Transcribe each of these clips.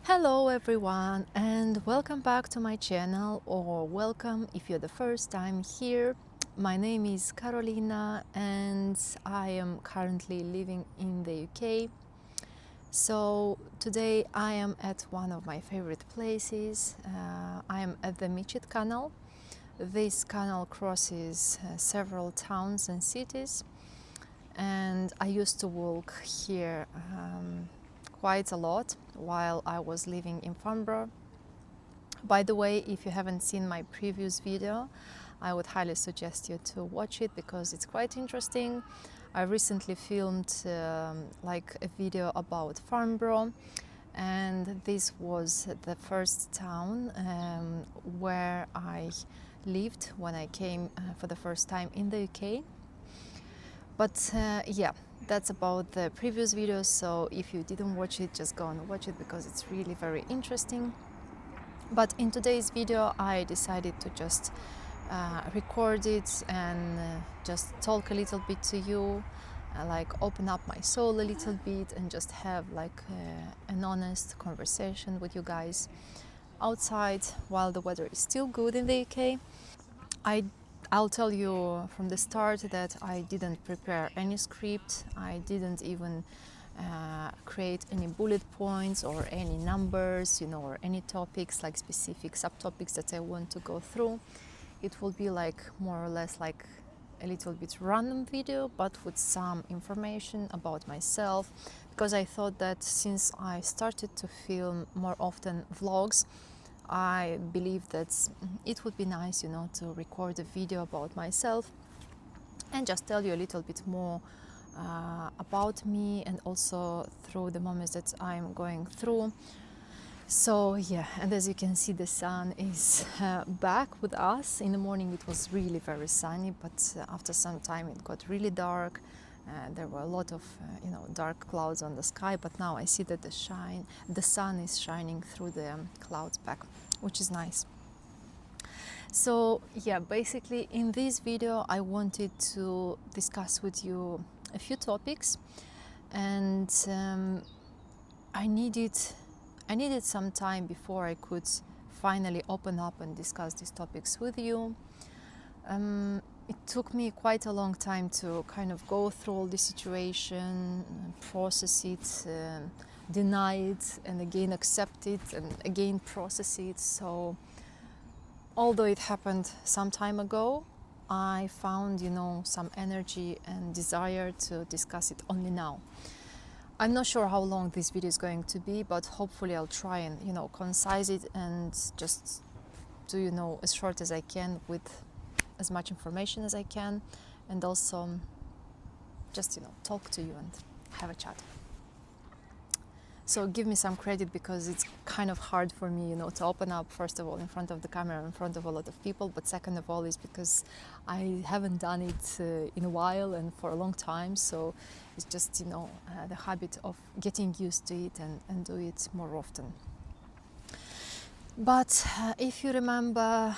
Hello everyone and welcome back to my channel, or welcome if you're the first time here. My name is Carolina and I am currently living in the UK. So today I am at one of my favorite places. I am at the Michit Canal. This canal crosses several towns and cities, and I used to walk here quite a lot while I was living in Farnborough. By the way, if you haven't seen my previous video, I would highly suggest you to watch it because it's quite interesting. I recently filmed like a video about Farnborough, and this was the first town where I lived when I came for the first time in the UK. But yeah, that's about the previous videos, so if you didn't watch it, just go and watch it because it's really very interesting. But in today's video I decided to just record it and just talk a little bit to you, like open up my soul a little bit and just have like an honest conversation with you guys outside while the weather is still good in the UK. I'll tell you from the start that I didn't prepare any script. I didn't even create any bullet points or any numbers, or any topics, like specific subtopics that I want to go through. It will be like more or less like a little bit random video, but with some information about myself, because I thought that since I started to film more often vlogs, I believe that it would be nice, to record a video about myself and just tell you a little bit more about me, and also through the moments that I'm going through. So yeah, and as you can see, the sun is back with us. In the morning it was really very sunny, but after some time it got really dark. There were a lot of dark clouds on the sky, but now I see that the sun is shining through the clouds back, which is nice. So yeah, basically in this video I wanted to discuss with you a few topics, and I needed some time before I could finally open up and discuss these topics with you. It took me quite a long time to kind of go through all the situation, process it, deny it, and again accept it, and again process it. So although it happened some time ago, I found, some energy and desire to discuss it only now. I'm not sure how long this video is going to be, but hopefully I'll try and, concise it and just do, as short as I can with as much information as I can, and also just, talk to you and have a chat. So give me some credit because it's kind of hard for me, to open up, first of all, in front of the camera, in front of a lot of people, but second of all is because I haven't done it in a while and for a long time, so it's just, the habit of getting used to it and do it more often. But if you remember,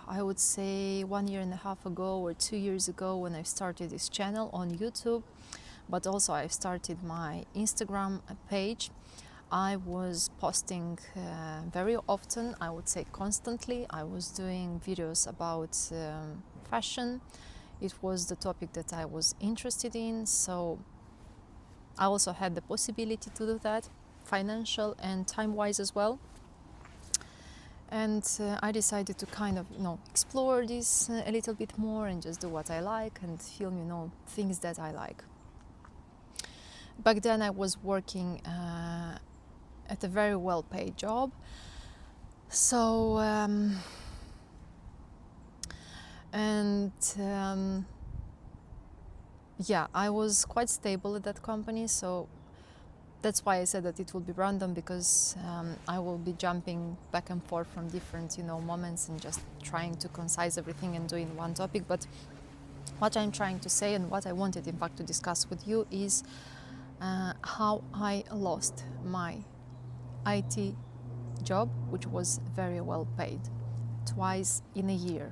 I would say 1.5 years ago or 2 years ago, when I started this channel on YouTube, but also I started my Instagram page, I was posting very often, I would say constantly. I was doing videos about fashion. It was the topic that I was interested in, so I also had the possibility to do that, financial and time-wise as well. And I decided to kind of, explore this a little bit more and just do what I like and film, things that I like. Back then I was working at a very well-paid job. So, yeah, I was quite stable at that company, so that's why I said that it will be random, because I will be jumping back and forth from different, moments and just trying to concise everything and doing one topic. But what I'm trying to say, and what I wanted, in fact, to discuss with you is how I lost my IT job, which was very well paid, twice in a year.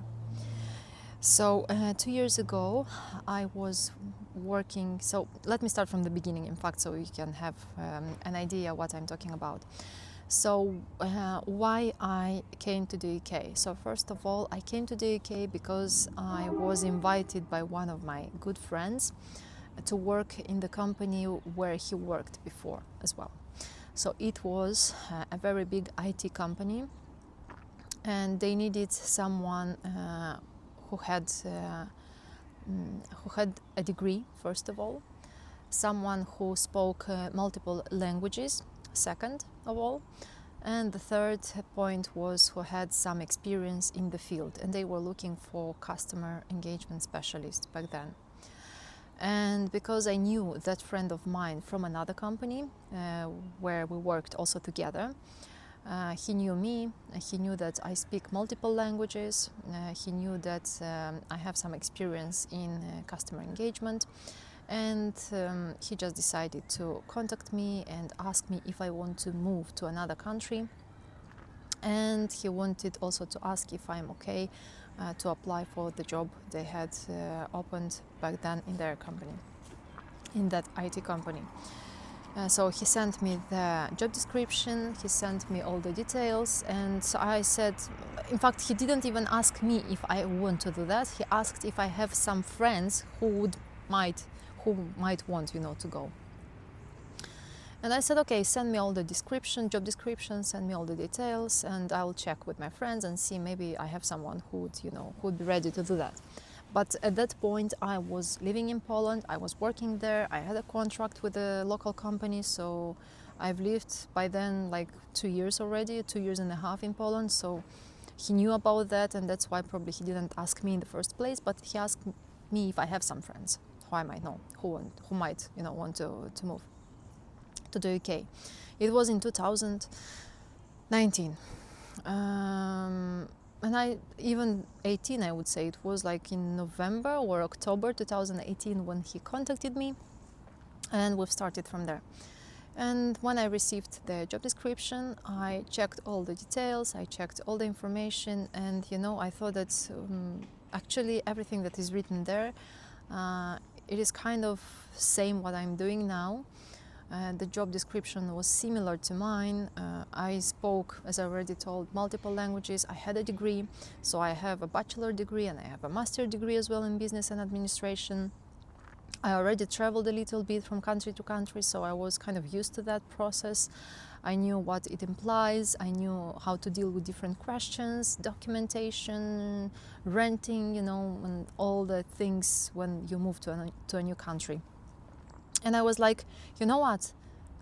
So 2 years ago I was working, so let me start from the beginning, in fact, so you can have an idea what I'm talking about. So why I came to the UK? So first of all, I came to the UK because I was invited by one of my good friends to work in the company where he worked before as well. So it was a very big IT company, and they needed someone who had who had a degree, first of all, someone who spoke multiple languages, second of all, and the third point was who had some experience in the field, and they were looking for customer engagement specialists back then. And because I knew that friend of mine from another company where we worked also together, he knew me, he knew that I speak multiple languages, he knew that I have some experience in customer engagement, and he just decided to contact me and ask me if I want to move to another country. And he wanted also to ask if I'm okay to apply for the job they had opened back then in their company, in that IT company. So he sent me the job description, he sent me all the details, and so I said, in fact, he didn't even ask me if I want to do that. He asked if I have some friends who might want, to go. And I said, okay, send me all the job description, send me all the details, and I'll check with my friends and see maybe I have someone who would be ready to do that. But at that point, I was living in Poland, I was working there, I had a contract with a local company, so I've lived by then like 2 years already, 2.5 years in Poland, so he knew about that, and that's why probably he didn't ask me in the first place, but he asked me if I have some friends who I might know, who might want to move to the UK. It was in 2019. And I even 18, I would say, it was like in November or October 2018 when he contacted me, and we've started from there. And when I received the job description, I checked all the details, I checked all the information, and I thought that actually everything that is written there, it is kind of same what I'm doing now. The job description was similar to mine. I spoke, as I already told, multiple languages. I had a degree, so I have a bachelor degree and I have a master degree as well in business and administration. I already traveled a little bit from country to country, so I was kind of used to that process. I knew what it implies, I knew how to deal with different questions, documentation, renting, and all the things when you move to a new country. And I was like, you know what?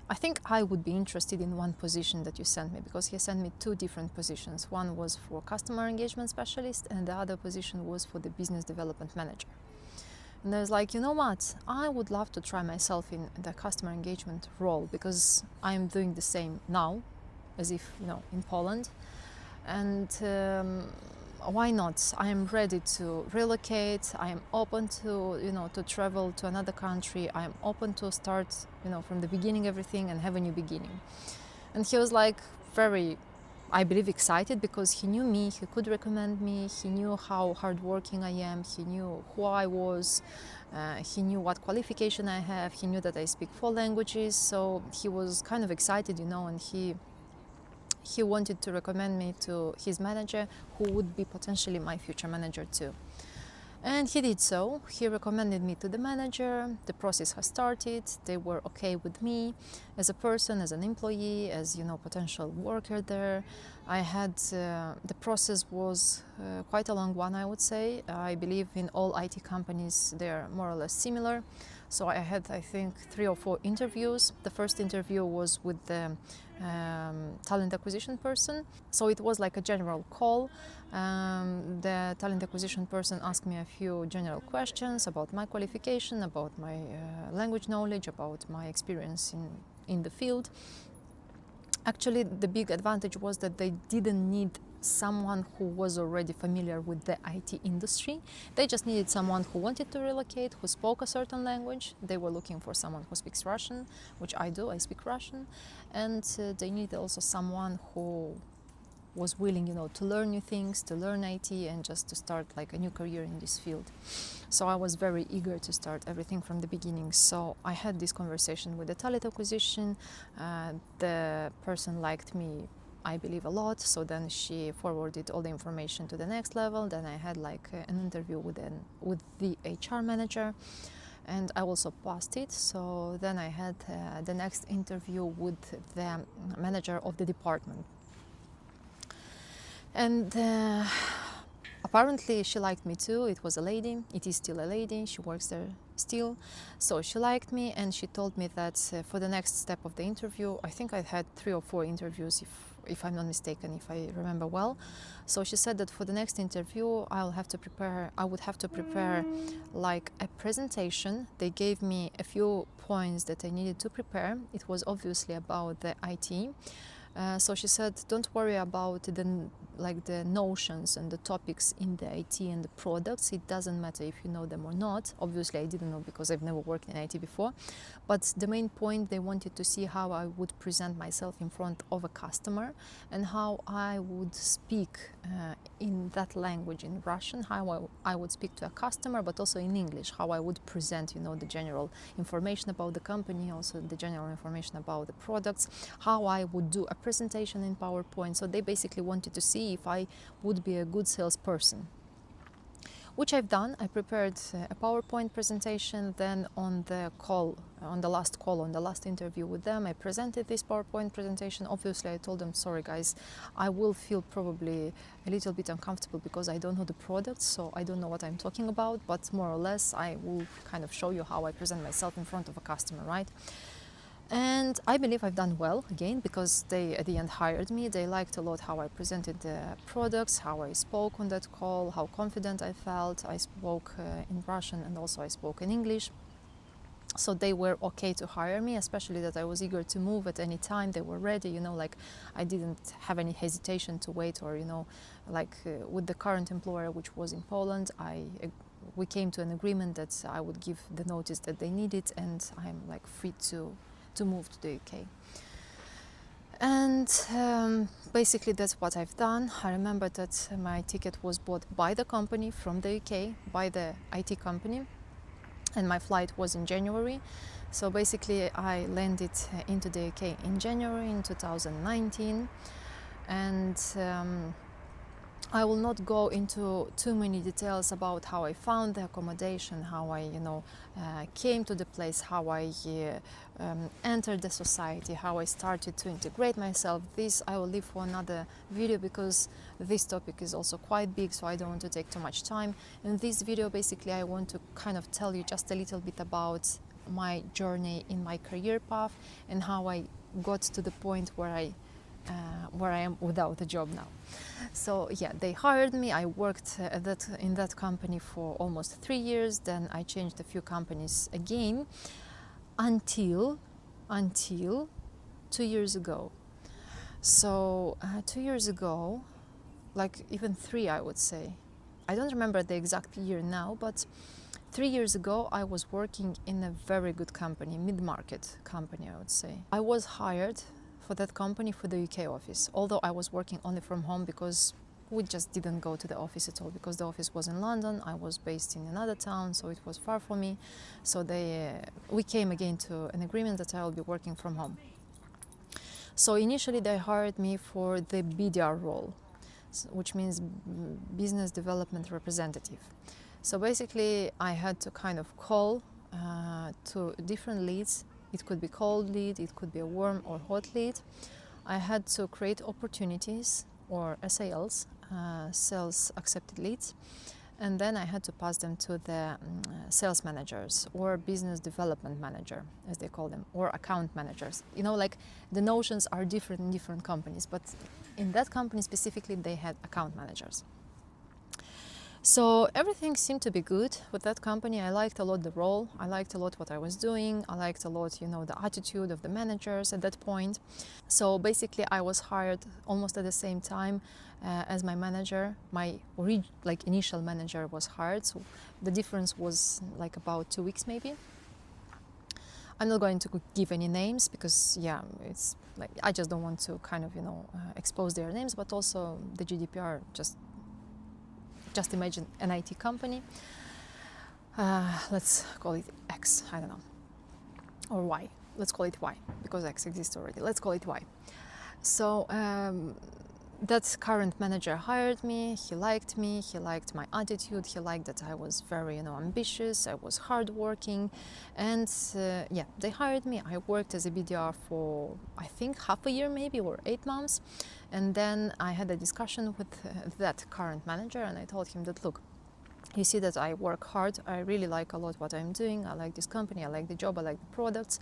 I think I would be interested in one position that you sent me, because he sent me 2 different positions. One was for customer engagement specialist and the other position was for the business development manager. And I was like, you know what? I would love to try myself in the customer engagement role, because I'm doing the same now as if, in Poland. And why not? I am ready to relocate. I am open to to travel to another country. I am open to start from the beginning everything and have a new beginning. And he was like very, I believe, excited, because he knew me, he could recommend me, he knew how hardworking I am, he knew who I was, he knew what qualification I have, he knew that I speak 4 languages, so he was kind of excited, and he wanted to recommend me to his manager, who would be potentially my future manager too. And he did so. He recommended me to the manager. The process has started. They were okay with me as a person, as an employee, as potential worker there. I had the process was quite a long one, I would say. I believe in all IT companies they're more or less similar. So I had, I think, 3 or 4 interviews. The first interview was with the talent acquisition person. So it was like a general call. The talent acquisition person asked me a few general questions about my qualification, about my language knowledge, about my experience in the field. Actually, the big advantage was that they didn't need someone who was already familiar with the IT industry. They just needed someone who wanted to relocate, who spoke a certain language. They were looking for someone who speaks Russian, which I do, I speak Russian. And they needed also someone who was willing, to learn new things, to learn IT, and just to start like a new career in this field. So I was very eager to start everything from the beginning. So I had this conversation with the talent acquisition. The person liked me, I believe, a lot. So then she forwarded all the information to the next level. Then I had like an interview with the HR manager, and I also passed it. So then I had the next interview with the manager of the department. And apparently she liked me too. It was a lady. It is still a lady. She works there still. So she liked me, and she told me that for the next step of the interview, I think I had 3 or 4 interviews, if I'm not mistaken, if I remember well. So she said that for the next interview, I would have to prepare like a presentation. They gave me a few points that I needed to prepare. It was obviously about the IT. So she said, don't worry about the notions and the topics in the IT and the products. It doesn't matter if you know them or not. Obviously, I didn't know because I've never worked in IT before. But the main point, they wanted to see how I would present myself in front of a customer and how I would speak in that language, in Russian, how I would speak to a customer, but also in English, how I would present, the general information about the company, also the general information about the products, how I would do a presentation in PowerPoint. So they basically wanted to see if I would be a good salesperson, which I've done. I prepared a PowerPoint presentation. Then on the last interview with them, I presented this PowerPoint presentation. Obviously, I told them, sorry guys, I will feel probably a little bit uncomfortable because I don't know the products, so I don't know what I'm talking about, but more or less I will kind of show you how I present myself in front of a customer, right? And I believe I've done well, again, because they at the end hired me. They liked a lot how I presented the products, how I spoke on that call, how confident I felt. I spoke in Russian and also I spoke in English. So they were okay to hire me, especially that I was eager to move at any time. They were ready, like I didn't have any hesitation to wait, or, with the current employer, which was in Poland, we came to an agreement that I would give the notice that they needed, and I'm like free to move to the UK. And basically that's what I've done. I remember that my ticket was bought by the company from the UK, by the IT company, and my flight was in January. So basically I landed into the UK in January in 2019, and I will not go into too many details about how I found the accommodation, how I, came to the place, how I entered the society, how I started to integrate myself. This I will leave for another video because this topic is also quite big, so I don't want to take too much time. In this video, basically, I want to kind of tell you just a little bit about my journey in my career path and how I got to the point where I am without a job now. So yeah, they hired me. I worked in that company for almost 3 years. Then I changed a few companies again until 2 years ago. So 2 years ago, like even 3, I would say. I don't remember the exact year now, but 3 years ago, I was working in a very good company, mid-market company, I would say. I was hired for that company for the UK office, although I was working only from home because we just didn't go to the office at all, because the office was in London. I was based in another town, so it was far from me. So we came again to an agreement that I will be working from home. So initially they hired me for the BDR role, which means business development representative. So basically I had to kind of call to different leads. It could be cold lead, it could be a warm or hot lead. I had to create opportunities or SALs, sales accepted leads, and then I had to pass them to the sales managers or business development manager, as they call them, or account managers. Like the notions are different in different companies, but in that company specifically, they had account managers. So everything seemed to be good with that company. I liked a lot the role. I liked a lot what I was doing. I liked a lot, the attitude of the managers at that point. So basically I was hired almost at the same time as my manager. My initial manager was hired. So the difference was like about 2 weeks maybe. I'm not going to give any names because, yeah, it's like I just don't want to kind of, expose their names, but also the GDPR, just imagine an IT company. Let's call it X, I don't know, or Y. Let's call it Y because X exists already. Let's call it Y. So that current manager hired me. He liked me. He liked my attitude. He liked that I was very, ambitious. I was hardworking, and yeah, they hired me. I worked as a BDR for I think half a year, maybe, or 8 months, and then I had a discussion with that current manager, and I told him that, look, you see that I work hard. I really like a lot what I'm doing. I like this company. I like the job. I like the products.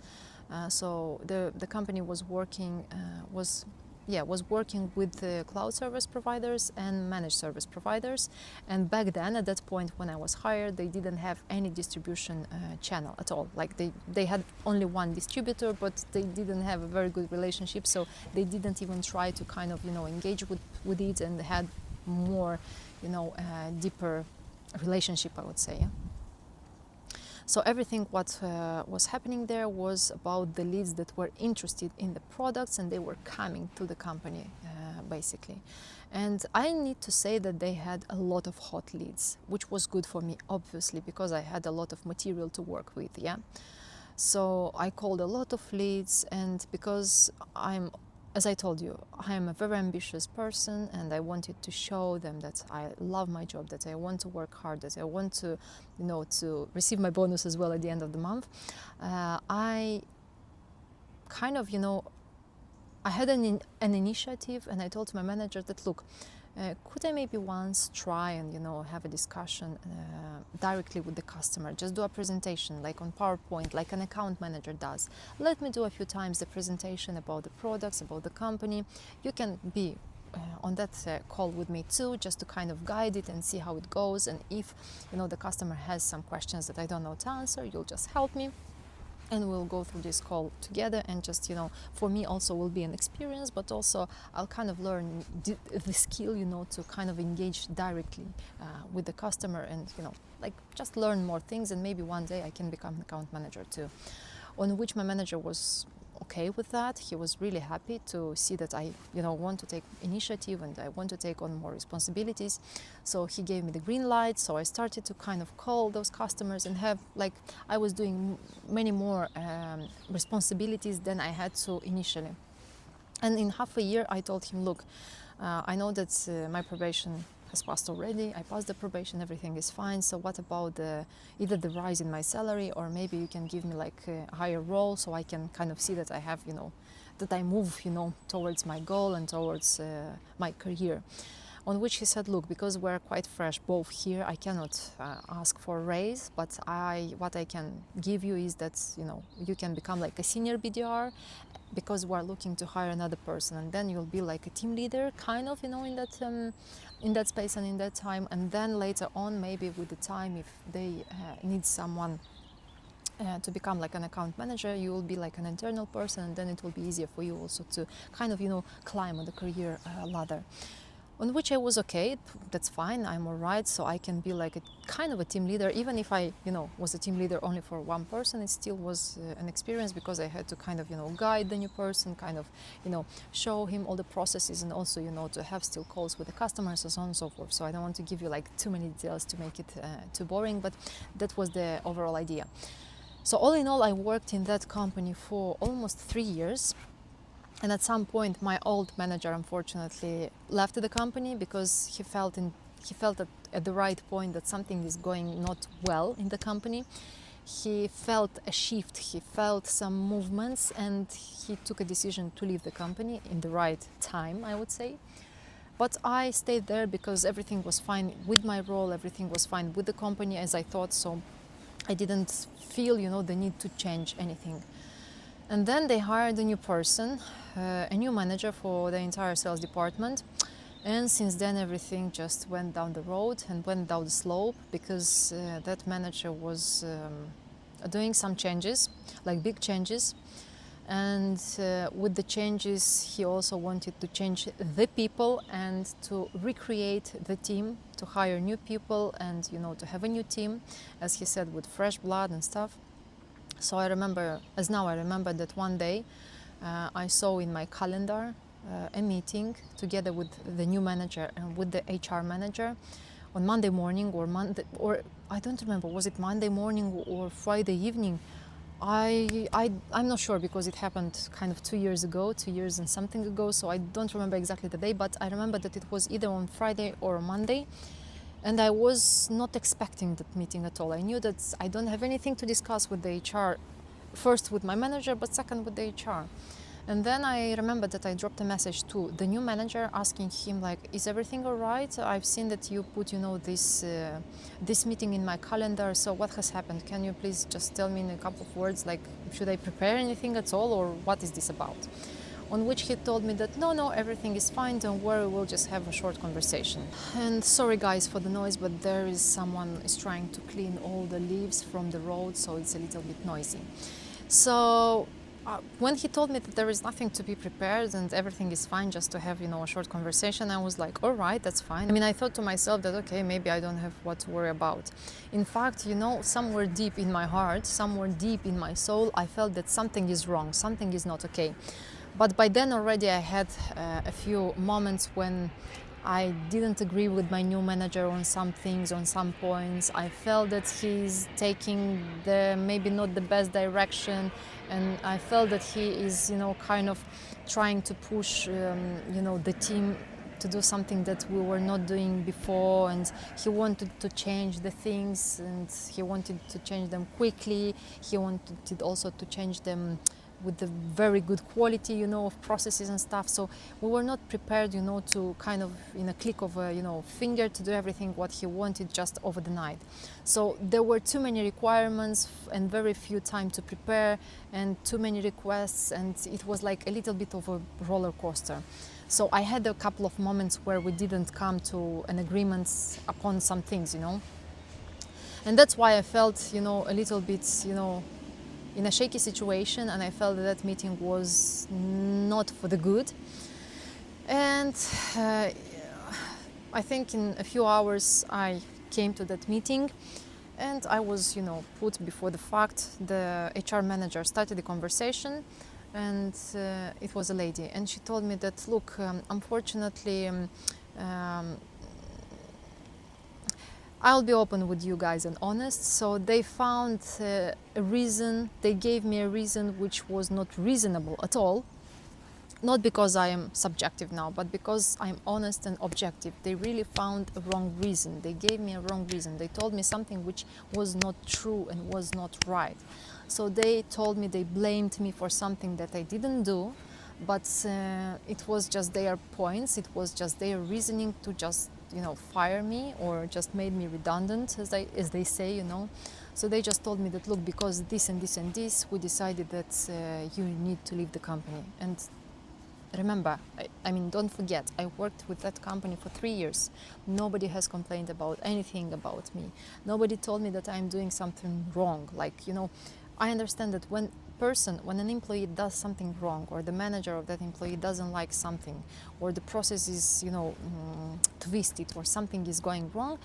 So the company was working was working with the cloud service providers and managed service providers. And back then, at that point when I was hired, they didn't have any distribution channel at all. Like they had only one distributor, but they didn't have a very good relationship. So they didn't even try to kind of engage with it, and had more deeper relationship, I would say. Yeah? So everything what was happening there was about the leads that were interested in the products, and they were coming to the company basically. And I need to say that they had a lot of hot leads, which was good for me, obviously, because I had a lot of material to work with. Yeah. So I called a lot of leads, and because as I told you, I am a very ambitious person, and I wanted to show them that I love my job, that I want to work hard, that I want to, to receive my bonus as well at the end of the month. I kind of, I had an initiative, and I told my manager that, look, could I maybe once try and have a discussion directly with the customer, just do a presentation like on PowerPoint, like an account manager does. Let me do a few times the presentation about the products, about the company. You can be on that call with me too, just to kind of guide it and see how it goes. And if the customer has some questions that I don't know to answer, you'll just help me, and we'll go through this call together. And just for me also will be an experience, but also I'll kind of learn the skill to kind of engage directly with the customer, and like just learn more things, and maybe one day I can become an account manager too. On which my manager was okay with that. He was really happy to see that I want to take initiative, and I want to take on more responsibilities. So he gave me the green light. So I started to kind of call those customers, and have, like, I was doing many more responsibilities than I had to initially. And in half a year I told him, look, I know that my probation has passed already. I passed the probation, everything is fine. So what about either the rise in my salary, or maybe you can give me like a higher role, so I can kind of see that I have, that I move, towards my goal and towards my career. On which he said, look, because we're quite fresh both here, I cannot ask for a raise, but what I can give you is that, you can become like a senior BDR, because we're looking to hire another person, and then you'll be like a team leader, kind of, in that space and in that time. And then later on, maybe with the time, if they need someone to become like an account manager, you will be like an internal person, and then it will be easier for you also to kind of, climb on the career ladder. On which I was okay, that's fine, I'm all right, so I can be like a kind of a team leader. Even if I, was a team leader only for one person, it still was an experience, because I had to kind of, guide the new person, kind of, show him all the processes, and also, to have still calls with the customers and so on and so forth. So I don't want to give you like too many details to make it too boring, but that was the overall idea. So all in all, I worked in that company for almost 3 years. And at some point, my old manager, unfortunately, left the company, because he felt at the right point that something is going not well in the company. He felt a shift, he felt some movements, and he took a decision to leave the company in the right time, I would say. But I stayed there because everything was fine with my role, everything was fine with the company as I thought, so I didn't feel, the need to change anything. And then they hired a new person, a new manager for the entire sales department. And since then, everything just went down the road and went down the slope, because that manager was doing some changes, like big changes. And with the changes, he also wanted to change the people and to recreate the team, to hire new people and, to have a new team, as he said, with fresh blood and stuff. So I remember, as now I remember that one day I saw in my calendar a meeting together with the new manager and with the HR manager on Monday morning or I don't remember, was it Monday morning or Friday evening? I'm not sure because it happened kind of 2 years ago, 2 years and something ago, so I don't remember exactly the day, but I remember that it was either on Friday or Monday. And I was not expecting that meeting at all. I knew that I don't have anything to discuss with the HR, first with my manager, but second with the HR. And then I remember that I dropped a message to the new manager asking him like, is everything all right? I've seen that you put, this meeting in my calendar. So what has happened? Can you please just tell me in a couple of words, like, should I prepare anything at all or what is this about? On which he told me that no, everything is fine, don't worry, we'll just have a short conversation. And sorry guys for the noise, but there is someone is trying to clean all the leaves from the road, so it's a little bit noisy. So when he told me that there is nothing to be prepared and everything is fine, just to have a short conversation, I was like, all right, that's fine. I mean, I thought to myself that okay, maybe I don't have what to worry about. In fact, somewhere deep in my heart, somewhere deep in my soul, I felt that something is wrong, something is not okay. But by then already I had a few moments when I didn't agree with my new manager on some things, on some points. I felt that he's taking the maybe not the best direction, and I felt that he is, kind of trying to push, the team to do something that we were not doing before, and he wanted to change the things, and he wanted to change them quickly. He wanted also to change them with the very good quality, of processes and stuff. So we were not prepared, to kind of in a click of a, finger to do everything what he wanted just over the night. So there were too many requirements and very few time to prepare and too many requests, and it was like a little bit of a roller coaster. So I had a couple of moments where we didn't come to an agreement upon some things, and that's why I felt, a little bit, in a shaky situation, and I felt that meeting was not for the good. And I think in a few hours I came to that meeting, and I was, put before the fact. The HR manager started the conversation, and it was a lady, and she told me that, look, unfortunately, I'll be open with you guys and honest. So they found a reason, they gave me a reason which was not reasonable at all. Not because I am subjective now, but because I'm honest and objective. They really found a wrong reason. They gave me a wrong reason. They told me something which was not true and was not right. So they told me, they blamed me for something that I didn't do, but it was just their points, it was just their reasoning to just fire me or just made me redundant, as they say. So they just told me that, look, because this and this and this, we decided that you need to leave the company. And remember, I mean, don't forget, I worked with that company for 3 years. Nobody has complained about anything about me. Nobody told me that I'm doing something wrong. Like, I understand that when an employee does something wrong, or the manager of that employee doesn't like something, or the process is, twisted, or something is going wrong,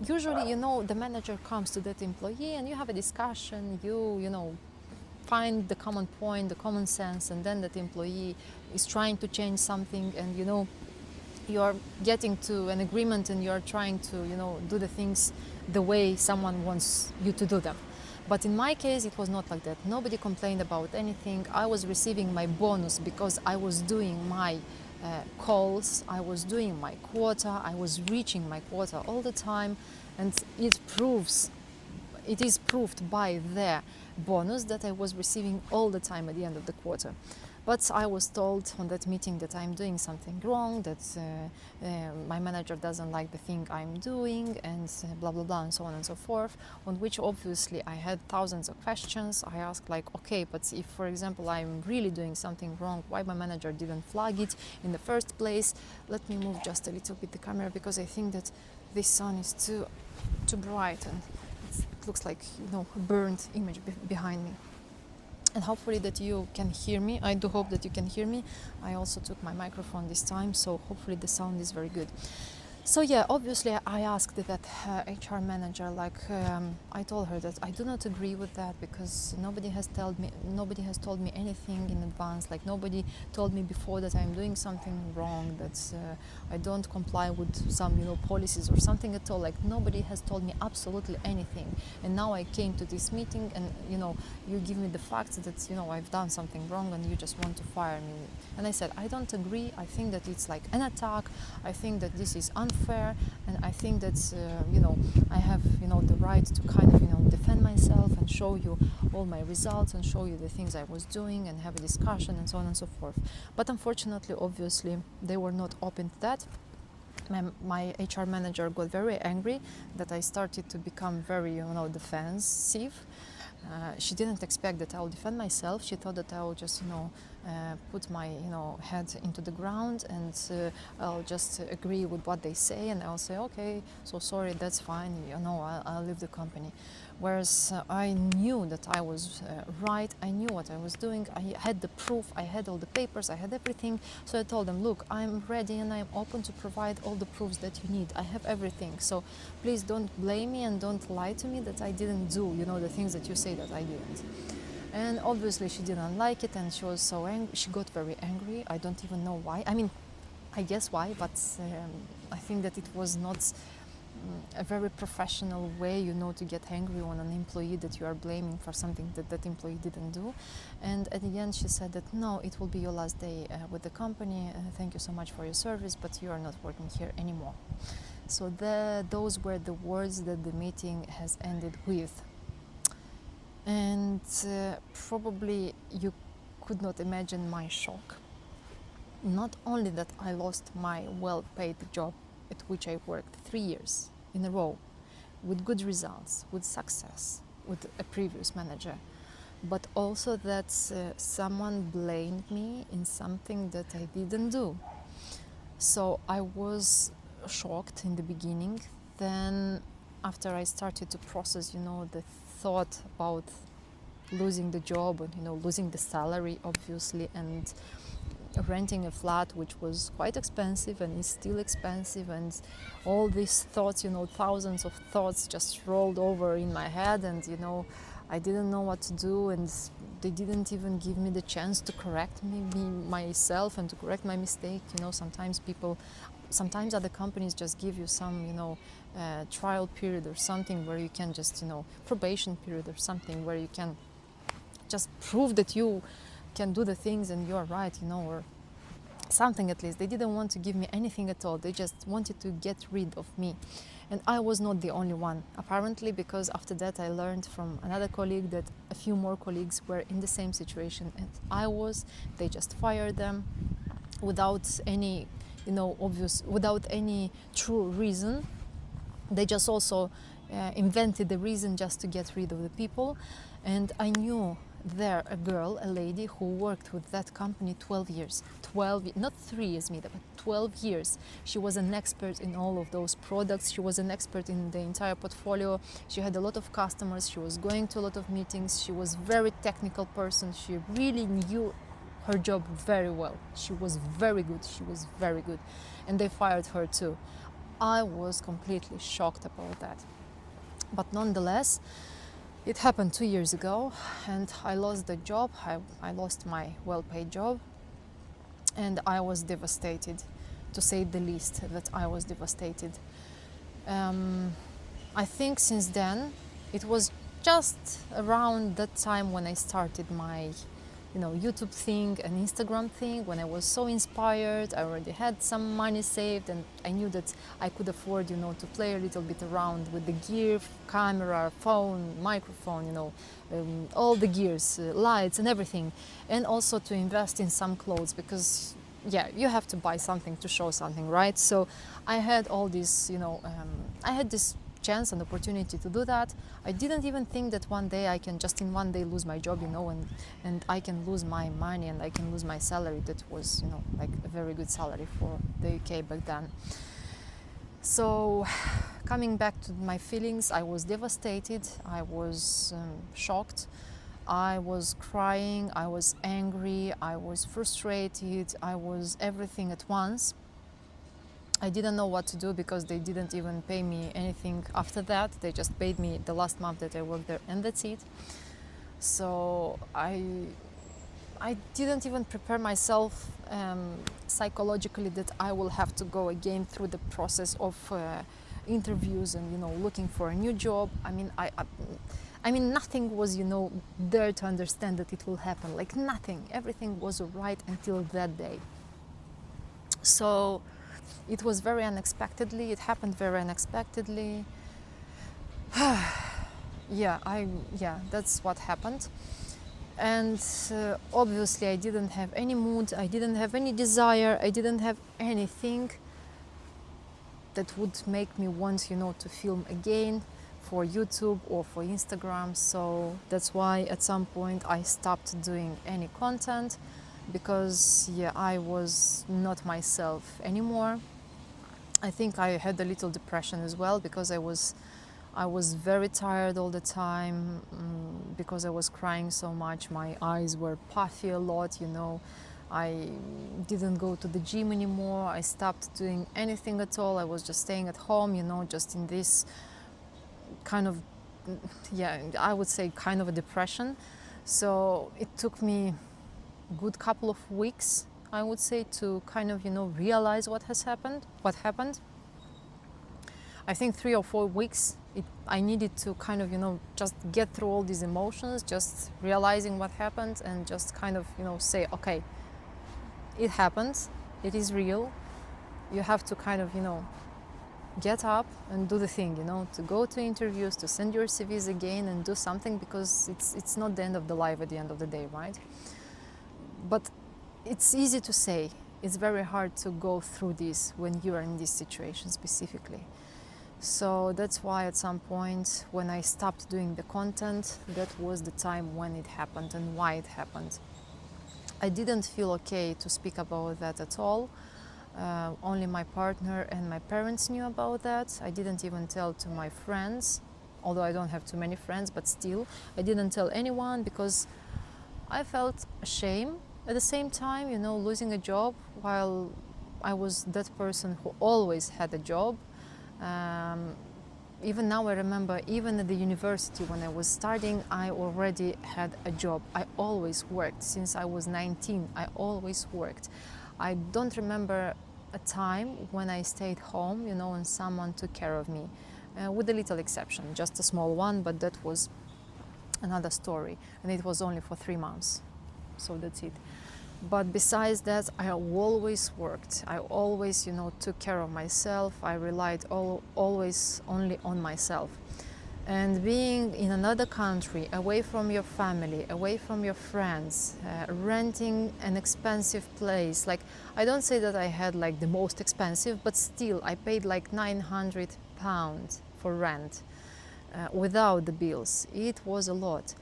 usually, the manager comes to that employee and you have a discussion, you find the common point, the common sense, and then that employee is trying to change something, and, you are getting to an agreement, and you are trying to, do the things the way someone wants you to do them. But in my case, it was not like that. Nobody complained about anything. I was receiving my bonus because I was doing my calls, I was doing my quota, I was reaching my quota all the time, and it is proved by their bonus that I was receiving all the time at the end of the quarter. But I was told on that meeting that I'm doing something wrong, that my manager doesn't like the thing I'm doing, and blah, blah, blah, and so on and so forth, on which obviously I had thousands of questions. I asked like, okay, but if, for example, I'm really doing something wrong, why my manager didn't flag it in the first place? Let me move just a little bit the camera, because I think that this sun is too bright, and it looks like, a burnt image behind me. And hopefully that you can hear me. I do hope that you can hear me. I also took my microphone this time, so hopefully the sound is very good. So yeah, obviously I asked that HR manager, like I told her that I do not agree with that because nobody has told me anything in advance. Like nobody told me before that I'm doing something wrong, that I don't comply with some policies or something at all. Like nobody has told me absolutely anything. And now I came to this meeting, and you give me the facts that I've done something wrong, and you just want to fire me. And I said I don't agree. I think that it's like an attack. I think that this is unfair, and I think that I have the right to kind of defend myself and show you all my results and show you the things I was doing and have a discussion and so on and so forth. But unfortunately, obviously, they were not open to that. My HR manager got very angry that I started to become very defensive. She didn't expect that I'll defend myself. She thought that I'll just put my head into the ground, and I'll just agree with what they say, and I'll say okay, so sorry, that's fine, I'll leave the company. Whereas I knew that I was right. I knew what I was doing. I had the proof. I had all the papers. I had everything. So I told them, look, I'm ready and I'm open to provide all the proofs that you need. I have everything. So please don't blame me and don't lie to me that I didn't do the things that you say that I didn't. And obviously she didn't like it, and she was so angry. She got very angry. I don't even know why. I mean, I guess why, but I think that it was not a very professional way, to get angry on an employee that you are blaming for something that that employee didn't do. And at the end, she said that no, it will be your last day with the company. Thank you so much for your service, but you are not working here anymore. So those were the words that the meeting has ended with. And probably you could not imagine my shock. Not only that I lost my well-paid job at which I worked 3 years in a row with good results, with success, with a previous manager, but also that someone blamed me in something that I didn't do. So I was shocked in the beginning. Then after I started to process, the thought about losing the job and, losing the salary, obviously, and renting a flat, which was quite expensive and is still expensive, and all these thoughts, thousands of thoughts just rolled over in my head, and I didn't know what to do, and they didn't even give me the chance to correct me myself and to correct my mistake. Sometimes other companies just give you some trial period or something where you can just probation period or something where you can just prove that you can do the things and you're right, or something at least. They didn't want to give me anything at all. They just wanted to get rid of me. And I was not the only one, apparently, because after that I learned from another colleague that a few more colleagues were in the same situation as I was. They just fired them without any, without any true reason. They just also invented the reason just to get rid of the people. And I knew there a lady who worked with that company 12 years. 12, not 3 years, but 12 years. She was an expert in all of those products. She was an expert in the entire portfolio. She had a lot of customers. She was going to a lot of meetings. She was a very technical person. She really knew her job very well. She was very good. She was very good. And they fired her too. I was completely shocked about that. But nonetheless, it happened 2 years ago, and I lost the job. I lost my well-paid job, and I was devastated, to say the least, that I was devastated. I think since then, it was just around that time when I started my YouTube thing and Instagram thing, when I was so inspired. I already had some money saved, and I knew that I could afford to play a little bit around with the gear, camera, phone, microphone, all the gears, lights and everything, and also to invest in some clothes, because you have to buy something to show something, right? So I had all this, I had this chance and opportunity to do that. I didn't even think that one day I can just in one day lose my job, and I can lose my money and I can lose my salary. That was, like a very good salary for the UK back then. So coming back to my feelings, I was devastated. I was shocked. I was crying. I was angry. I was frustrated. I was everything at once. I didn't know what to do because they didn't even pay me anything after that. They just paid me the last month that I worked there, and that's it. So I didn't even prepare myself psychologically that I will have to go again through the process of interviews and looking for a new job. I mean nothing was there to understand that it will happen. Like nothing. Everything was alright until that day. So it was very unexpectedly. It happened very unexpectedly. Yeah, that's what happened. And obviously I didn't have any mood, I didn't have any desire, I didn't have anything that would make me want to film again for YouTube or for Instagram. So that's why at some point I stopped doing any content, because I was not myself anymore. I think I had a little depression as well, because I was very tired all the time, because I was crying so much. My eyes were puffy a lot, I didn't go to the gym anymore. I stopped doing anything at all. I was just staying at home, just in this kind of, I would say kind of a depression. So it took me a good couple of weeks, I would say, to kind of, realize what happened. I think 3 or 4 weeks I needed to kind of, just get through all these emotions, just realizing what happened, and just kind of, say, okay, it happened, it is real. You have to kind of, get up and do the thing, to go to interviews, to send your CVs again and do something, because it's not the end of the life at the end of the day, right? But it's easy to say. It's very hard to go through this when you are in this situation specifically. So that's why at some point when I stopped doing the content, that was the time when it happened and why it happened. I didn't feel okay to speak about that at all. Only my partner and my parents knew about that. I didn't even tell to my friends, although I don't have too many friends, but still, I didn't tell anyone because I felt ashamed. At the same time, losing a job while I was that person who always had a job. Even now I remember, even at the university when I was studying, I already had a job. I always worked. Since I was 19, I always worked. I don't remember a time when I stayed home, and someone took care of me, with a little exception, just a small one, but that was another story, and it was only for 3 months. So that's it. But besides that, I always worked. I always, took care of myself. I relied always only on myself. And being in another country, away from your family, away from your friends, renting an expensive place. Like, I don't say that I had like the most expensive, but still I paid like £900 for rent, without the bills. It was a lot.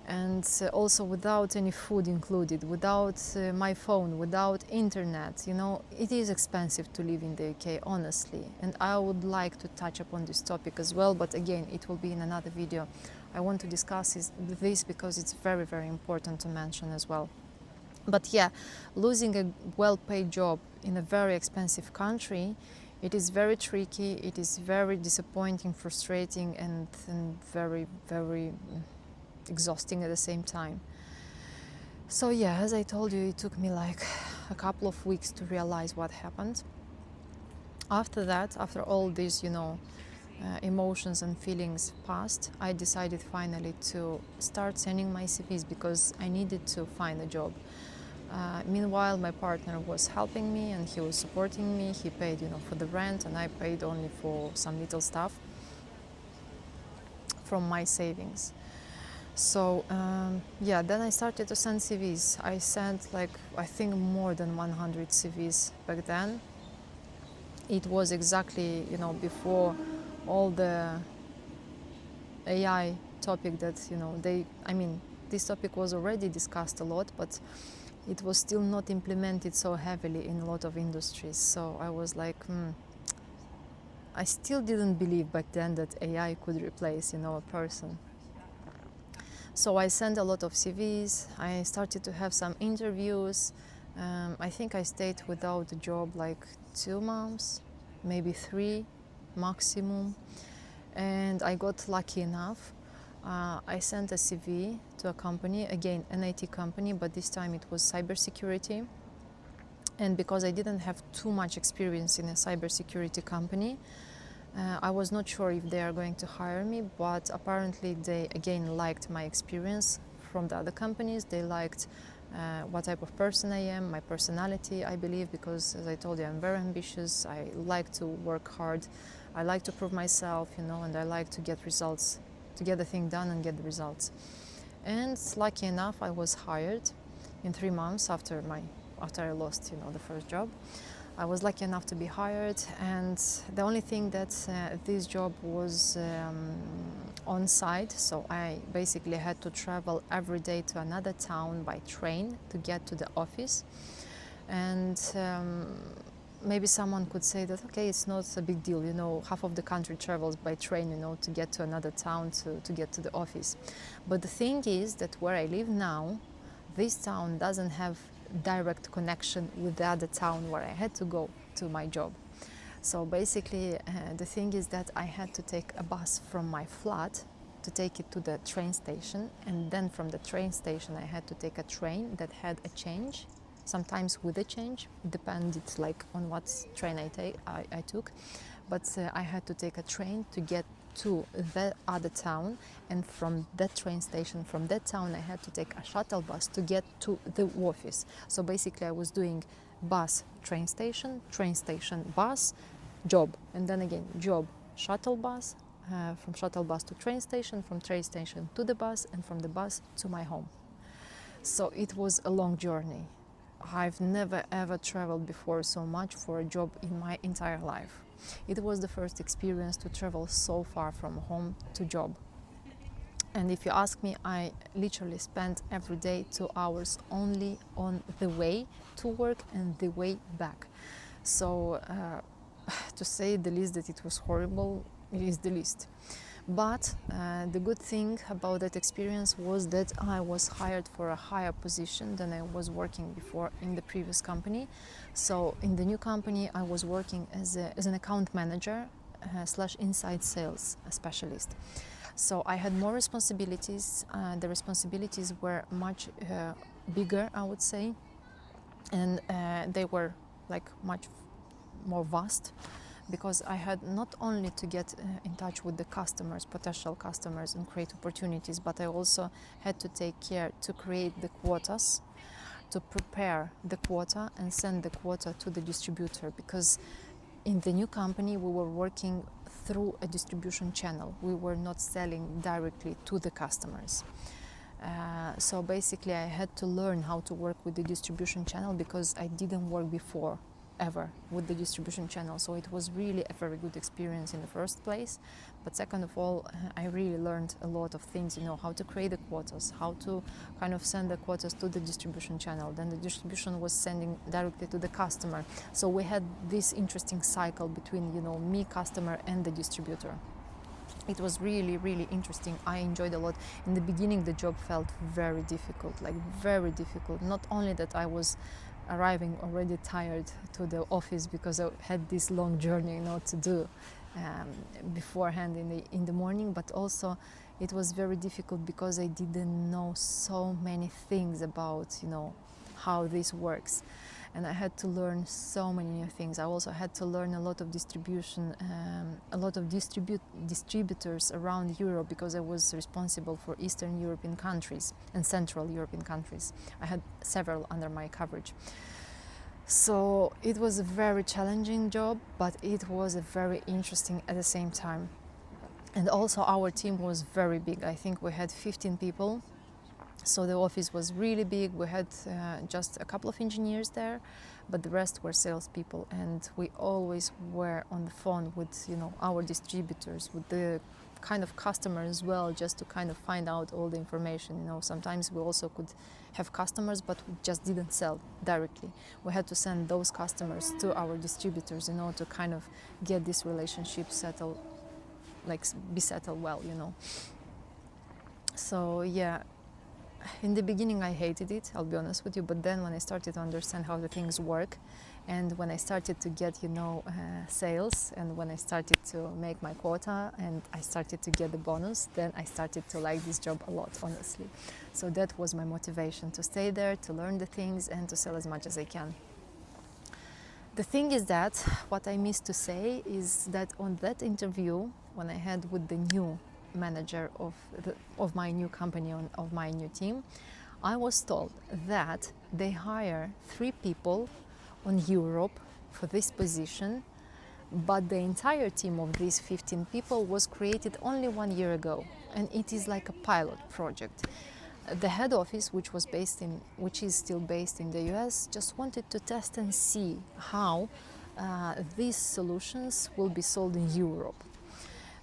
And also without any food included, without my phone, without internet. It is expensive to live in the UK, honestly. And I would like to touch upon this topic as well, but again, it will be in another video. I want to discuss this because it's very, very important to mention as well. But losing a well-paid job in a very expensive country, it is very tricky, it is very disappointing, frustrating, and very, very exhausting at the same time. So as I told you, it took me like a couple of weeks to realize what happened. After that, after all these emotions and feelings passed, I decided finally to start sending my CVs because I needed to find a job. Meanwhile, my partner was helping me and he was supporting me. He paid for the rent, and I paid only for some little stuff from my savings. So then I started to send CVs. I sent I think more than 100 CVs back then. It was exactly before all the AI topic that this topic was already discussed a lot, but it was still not implemented so heavily in a lot of industries. So I was like, I still didn't believe back then that AI could replace a person. So I sent a lot of CVs. I started to have some interviews. I think I stayed without a job like 2 months, maybe 3 maximum. And I got lucky enough. I sent a CV to a company, again an IT company, but this time it was cybersecurity. And because I didn't have too much experience in a cybersecurity company, I was not sure if they are going to hire me, but apparently they again liked my experience from the other companies. They liked what type of person I am, my personality, I believe, because as I told you, I'm very ambitious. I like to work hard. I like to prove myself, and I like to get results, to get the thing done and get the results. And lucky enough, I was hired in 3 months after I lost, the first job. I was lucky enough to be hired, and the only thing that this job was on site, so I basically had to travel every day to another town by train to get to the office. And maybe someone could say that, okay, it's not a big deal, half of the country travels by train, to get to another town to get to the office. But the thing is that where I live now, this town doesn't have direct connection with the other town where I had to go to my job. So basically the thing is that I had to take a bus from my flat to take it to the train station, and then from the train station I had to take a train that had a change, sometimes with a change, depended on what train I took, but I had to take a train to get to the other town, and from that train station, from that town, I had to take a shuttle bus to get to the office. So basically I was doing bus, train station, bus, job, and then again job, shuttle bus, from shuttle bus to train station, from train station to the bus, and from the bus to my home. So it was a long journey. I've never ever traveled before so much for a job in my entire life. It was the first experience to travel so far from home to job. And if you ask me, I literally spent every day 2 hours only on the way to work and the way back. So to say the least that it was horrible, it is the least. But the good thing about that experience was that I was hired for a higher position than I was working before in the previous company. So in the new company, I was working as an account manager / inside sales specialist. So I had more responsibilities. The responsibilities were much bigger, I would say, and they were much more vast, because I had not only to get in touch with the customers, potential customers, and create opportunities, but I also had to take care to create the quotas, to prepare the quota and send the quota to the distributor, because in the new company we were working through a distribution channel. We were not selling directly to the customers. So basically I had to learn how to work with the distribution channel, because I didn't work before ever with the distribution channel. So it was really a very good experience in the first place. But second of all, I really learned a lot of things, how to create the quotas, how to kind of send the quotas to the distribution channel. Then the distribution was sending directly to the customer. So we had this interesting cycle between, me, customer, and the distributor. It was really, really interesting. I enjoyed a lot. In the beginning, the job felt very difficult, very difficult. Not only that I was arriving already tired to the office because I had this long journey, to do beforehand in the morning, but also it was very difficult because I didn't know so many things about, how this works. And I had to learn so many new things. I also had to learn a lot of distribution, a lot of distributors around Europe, because I was responsible for Eastern European countries and Central European countries. I had several under my coverage. So it was a very challenging job, but it was a very interesting at the same time. And also our team was very big. I think we had 15 people. So the office was really big. We had just a couple of engineers there, but the rest were salespeople, and we always were on the phone with our distributors, with the kind of customer as well, just to kind of find out all the information. Sometimes we also could have customers, but we just didn't sell directly. We had to send those customers to our distributors, to kind of get this relationship settled, be settled well. So yeah. In the beginning I hated it, I'll be honest with you, but then when I started to understand how the things work And when I started to get, sales, and when I started to make my quota and I started to get the bonus, then I started to like this job a lot, honestly. So that was my motivation to stay there, to learn the things and to sell as much as I can. The thing is that what I missed to say is that on that interview, when I had with the new manager of my new company, of my new team, I was told that they hire 3 people on Europe for this position, but the entire team of these 15 people was created only 1 year ago, and it is like a pilot project. The head office, which is still based in the US, just wanted to test and see how these solutions will be sold in Europe.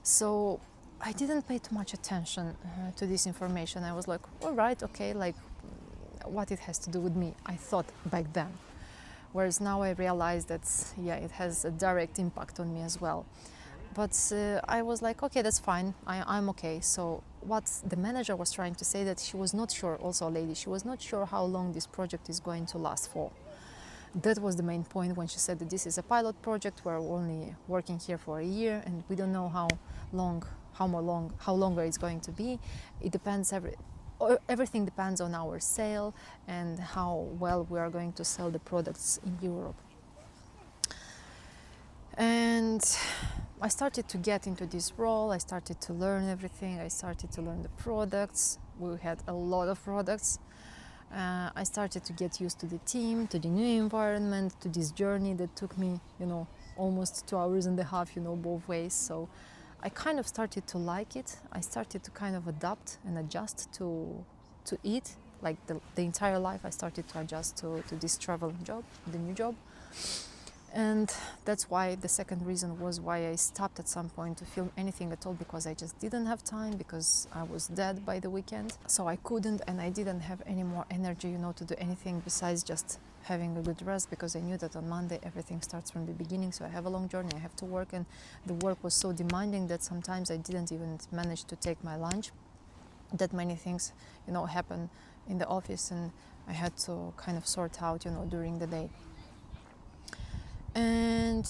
So I didn't pay too much attention to this information. I was like, all right, okay, like what it has to do with me, I thought back then. Whereas now I realize that, yeah, it has a direct impact on me as well. But I was like, okay, that's fine, I'm okay. So what the manager was trying to say, that she was not sure, also a lady, she was not sure how long this project is going to last for. That was the main point when she said that this is a pilot project, we're only working here for a year and we don't know how longer it's going to be. It depends, everything depends on our sale and how well we are going to sell the products in Europe. And I started to get into this role, I started to learn everything, I started to learn the products. We had a lot of products. I started to get used to the team, to the new environment, to this journey that took me, almost 2.5 hours, both ways. So I kind of started to like it. I started to kind of adapt and adjust to it. Like the entire life I started to adjust to this travel job, the new job. And that's why the second reason was why I stopped at some point to film anything at all, because I just didn't have time, because I was dead by the weekend. So I couldn't, and I didn't have any more energy, to do anything besides just having a good rest, because I knew that on Monday everything starts from the beginning. So I have a long journey, I have to work, and the work was so demanding that sometimes I didn't even manage to take my lunch. That many things, happen in the office, and I had to kind of sort out, during the day. And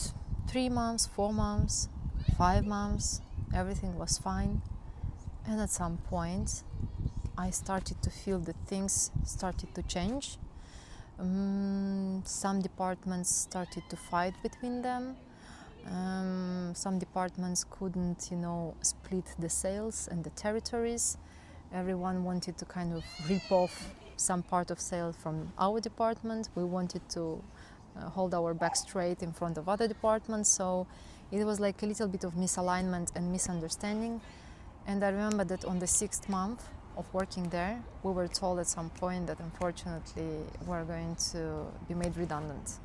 3 months, 4 months, 5 months, everything was fine. And at some point, I started to feel that things started to change. Some departments started to fight between them. Some departments couldn't, split the sales and the territories. Everyone wanted to kind of rip off some part of sale from our department. We wanted to hold our back straight in front of other departments. So it was like a little bit of misalignment and misunderstanding. And I remember that on the 6th month of working there, we were told at some point that unfortunately we're going to be made redundant.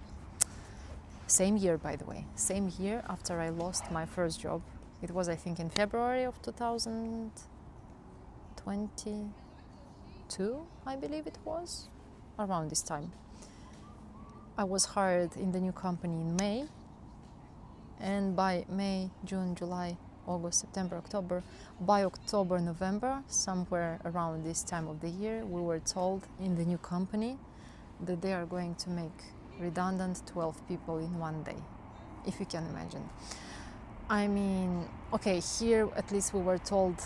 Same year, by the way, same year after I lost my first job. It was, I think, in February of 2022, I believe it was, around this time. I was hired in the new company in May, and by May, June, July, August, September, October, by October, November, somewhere around this time of the year, we were told in the new company that they are going to make redundant 12 people in one day, if you can imagine. I mean, okay, here at least we were told,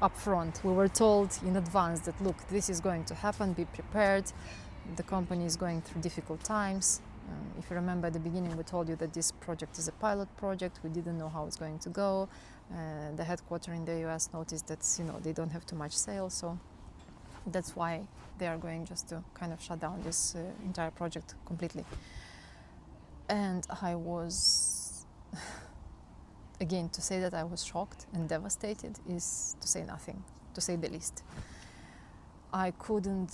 up front, we were told in advance that, look, this is going to happen, be prepared. The company is going through difficult times. If you remember at the beginning, we told you that this project is a pilot project. We didn't know how it's going to go. The headquarters in the US noticed that they don't have too much sales, so that's why they are going just to kind of shut down this entire project completely. And I was, again, to say that I was shocked and devastated is to say nothing, to say the least. I couldn't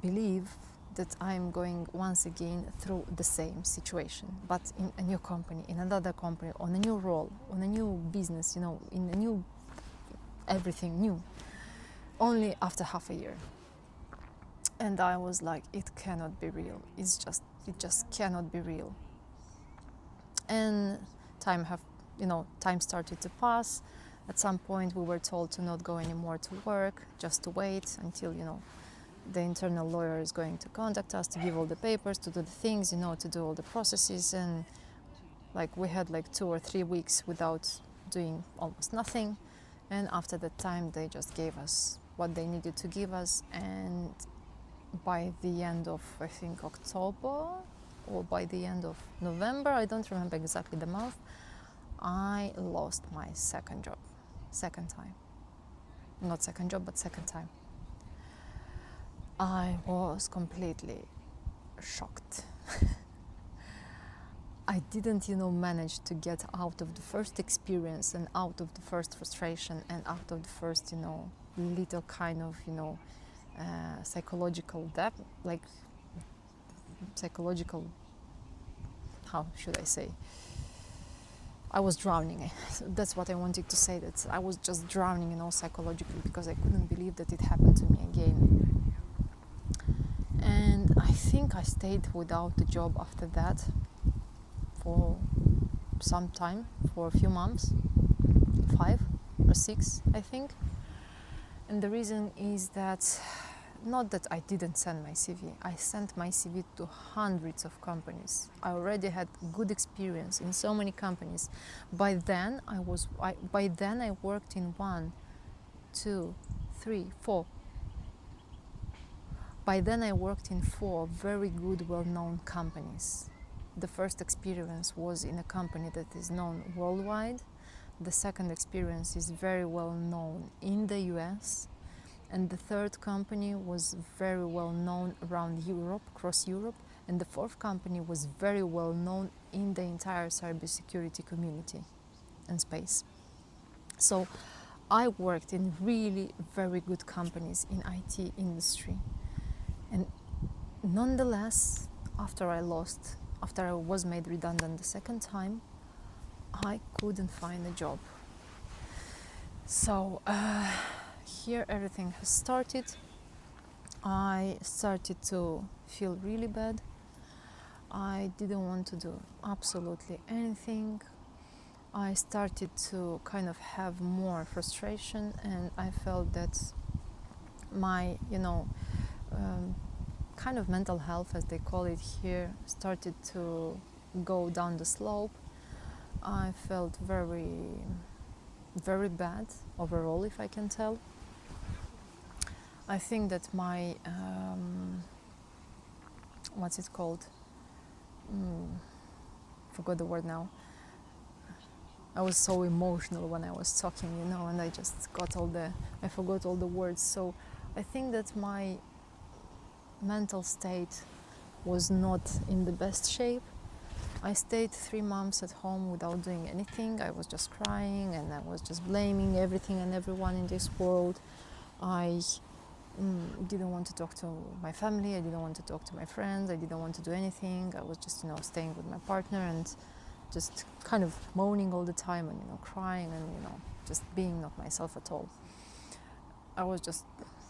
believe that I'm going once again through the same situation, but in a new company, in another company, on a new role, on a new business, in a new, everything new, only after half a year. And I was like, it cannot be real. It just cannot be real. And time started to pass. At some point we were told to not go anymore to work, just to wait until, the internal lawyer is going to contact us to give all the papers, to do the things, to do all the processes. And like we had like 2 or 3 weeks without doing almost nothing. And after that time, they just gave us what they needed to give us. And by the end of, I think, October, or by the end of November, I don't remember exactly the month, I lost my second job. Second time. Not second job, but second time. I was completely shocked. I didn't, manage to get out of the first experience and out of the first frustration and out of the first, little kind of, psychological depth, like psychological, how should I say? I was drowning. That's what I wanted to say, that I was just drowning, psychologically, because I couldn't believe that it happened to me again. And I think I stayed without the job after that for some time, for a few months, 5 or 6, I think. And the reason is that, not that I didn't send my CV, I sent my CV to hundreds of companies. I already had good experience in so many companies. By then I worked in 1, 2, 3, 4. By then I worked in 4 very good, well-known companies. The first experience was in a company that is known worldwide. The second experience is very well known in the US. And the third company was very well known around Europe, across Europe. And the fourth company was very well known in the entire cybersecurity community and space. So I worked in really very good companies in IT industry. And nonetheless, after I was made redundant the second time, I couldn't find a job. So here everything has started. I started to feel really bad. I didn't want to do absolutely anything. I started to kind of have more frustration, and I felt that my, kind of mental health, as they call it here, started to go down the slope. I felt very, very bad overall, if I can tell. I think that my, what's it called? Forgot the word now. I was so emotional when I was talking, and I just I forgot all the words. So I think that my mental state was not in the best shape. I stayed 3 months at home without doing anything. I was just crying, and I was just blaming everything and everyone in this world. I didn't want to talk to my family. I didn't want to talk to my friends. I didn't want to do anything. I was just, staying with my partner and just kind of moaning all the time and, crying and, just being not myself at all. I was just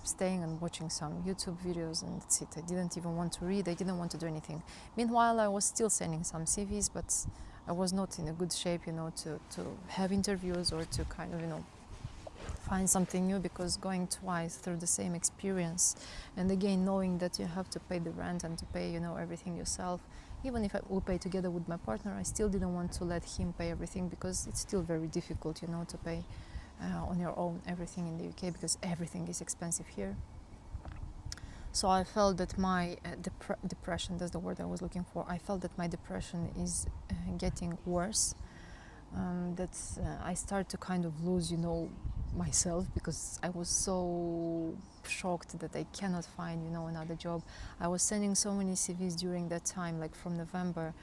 staying and watching some YouTube videos, and that's it. I didn't even want to read. I didn't want to do anything. Meanwhile, I was still sending some CVs, but I was not in a good shape, to have interviews or to kind of, find something new, because going twice through the same experience, and again knowing that you have to pay the rent and to pay, everything yourself. Even if I will pay together with my partner, I still didn't want to let him pay everything, because it's still very difficult, to pay on your own everything in the UK, because everything is expensive here. So I felt that my depression, that's the word I was looking for, I felt that my depression is getting worse, that I start to kind of lose, myself, because I was so shocked that I cannot find, another job. I was sending so many CVs during that time, like from November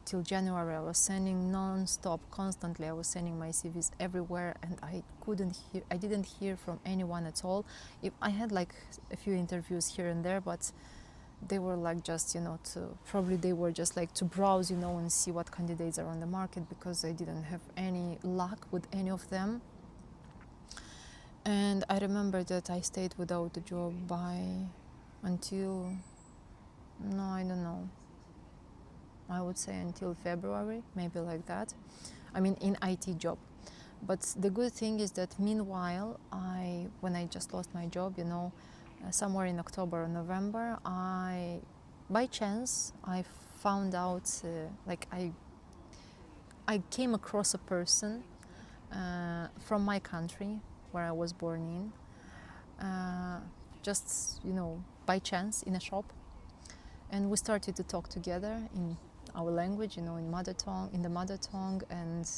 till January. I was sending non-stop, constantly. I was sending my CVs everywhere, and I didn't hear from anyone at all. I had like a few interviews here and there, but they were like just, they were just like to browse, and see what candidates are on the market, because I didn't have any luck with any of them. And I remember that I stayed without a job until, no, I don't know, I would say until February, maybe like that. I mean, in IT job. But the good thing is that meanwhile, when I just lost my job, somewhere in October or November, by chance, I found out, I came across a person from my country where I was born in, just, by chance in a shop. And we started to talk together in our language, in the mother tongue, and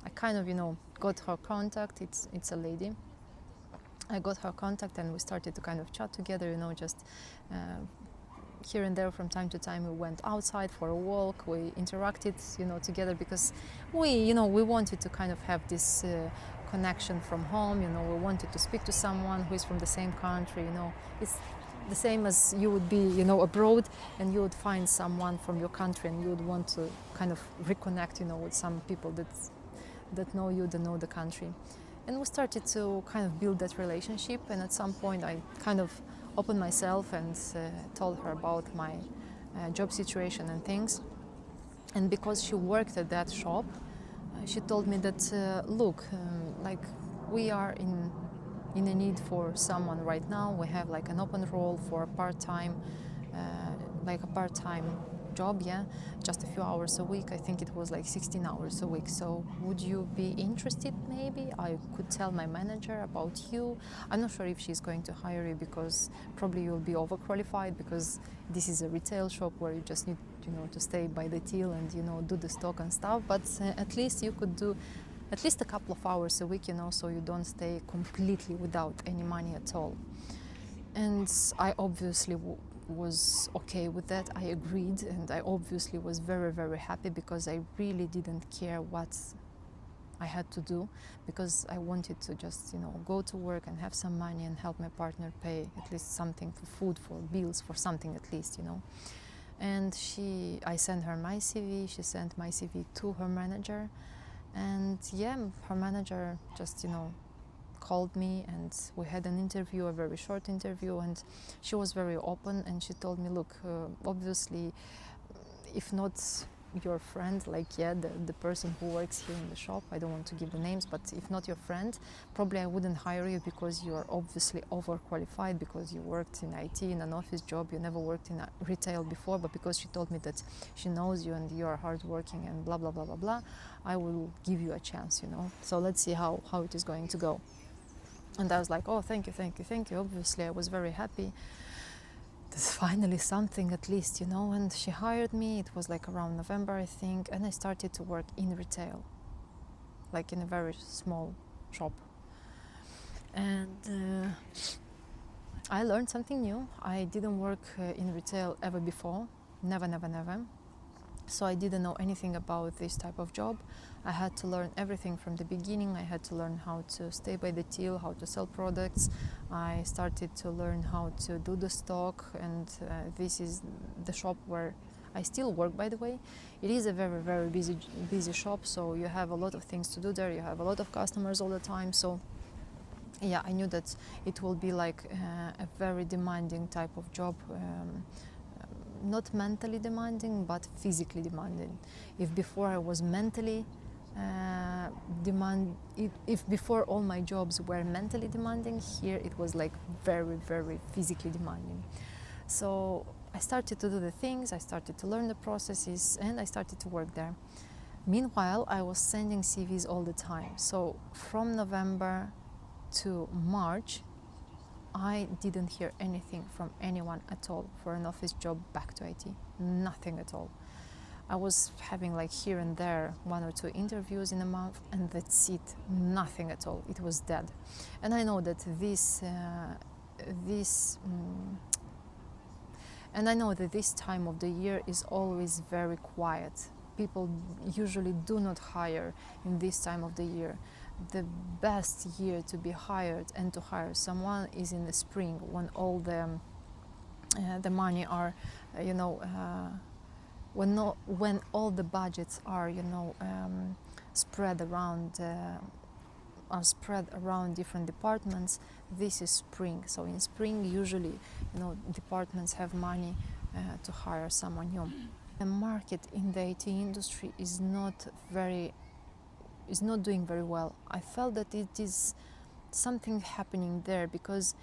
I kind of, got her contact. It's a lady. I got her contact, and we started to kind of chat together, just uh, here and there from time to time. We went outside for a walk. We interacted, together, because we wanted to kind of have this connection from home. We wanted to speak to someone who is from the same country. It's the same as you would be, abroad, and you would find someone from your country, and you would want to kind of reconnect, with some people that know you, that know the country. And we started to kind of build that relationship. And at some point, I kind of opened myself and told her about my job situation and things. And because she worked at that shop, she told me that, look, like, we are in a need for someone right now. We have like an open role for a part-time job, just a few hours a week. I think it was like 16 hours a week. So would you be interested? Maybe I could tell my manager about you. I'm not sure if she's going to hire you, because probably you'll be overqualified, because this is a retail shop where you just need, to stay by the till and, do the stock and stuff. But at least you could do at least a couple of hours a week, so you don't stay completely without any money at all. And I obviously was okay with that. I agreed, and I obviously was very, very happy, because I really didn't care what I had to do, because I wanted to just, go to work and have some money and help my partner pay at least something for food, for bills, for something at least, And I sent her my CV, she sent my CV to her manager, and her manager just, called me, and we had an interview, a very short interview, and she was very open, and she told me, look, obviously, if not your friend, the person who works here in the shop, I don't want to give the names, but if not your friend, probably I wouldn't hire you, because you are obviously overqualified, because you worked in IT, in an office job, you never worked in retail before. But because she told me that she knows you and you are hardworking and blah, blah, blah, blah, blah, I will give you a chance, So let's see how it is going to go. And I was like, oh, thank you, thank you, thank you. Obviously, I was very happy. There's finally something, at least, And she hired me. It was like around November, I think. And I started to work in retail, like in a very small shop. And I learned something new. I didn't work in retail ever before. Never, never, never. So I didn't know anything about this type of job. I had to learn everything from the beginning. I had to learn how to stay by the till, how to sell products. I started to learn how to do the stock, and this is the shop where I still work, by the way. It is a very, very busy shop, so you have a lot of things to do there. You have a lot of customers all the time. So I knew that it will be like a very demanding type of job. Not mentally demanding, but physically demanding. If before I was mentally if before all my jobs were mentally demanding, here it was like very, very physically demanding. So I started to do the things, I started to learn the processes, and I started to work there. Meanwhile, I was sending CVs all the time. So from November to March, I didn't hear anything from anyone at all for an office job back to IT. Nothing at all. I was having like here and there 1 or 2 interviews in a month, and that's it. Nothing at all. It was dead. And I know that this time of the year is always very quiet. People usually do not hire in this time of the year. The best year to be hired and to hire someone is in the spring, when all the money are, when all the budgets are, spread around different departments. This is spring. So in spring, usually, departments have money to hire someone new. The market in the IT industry is not doing very well. I felt that it is something happening there, because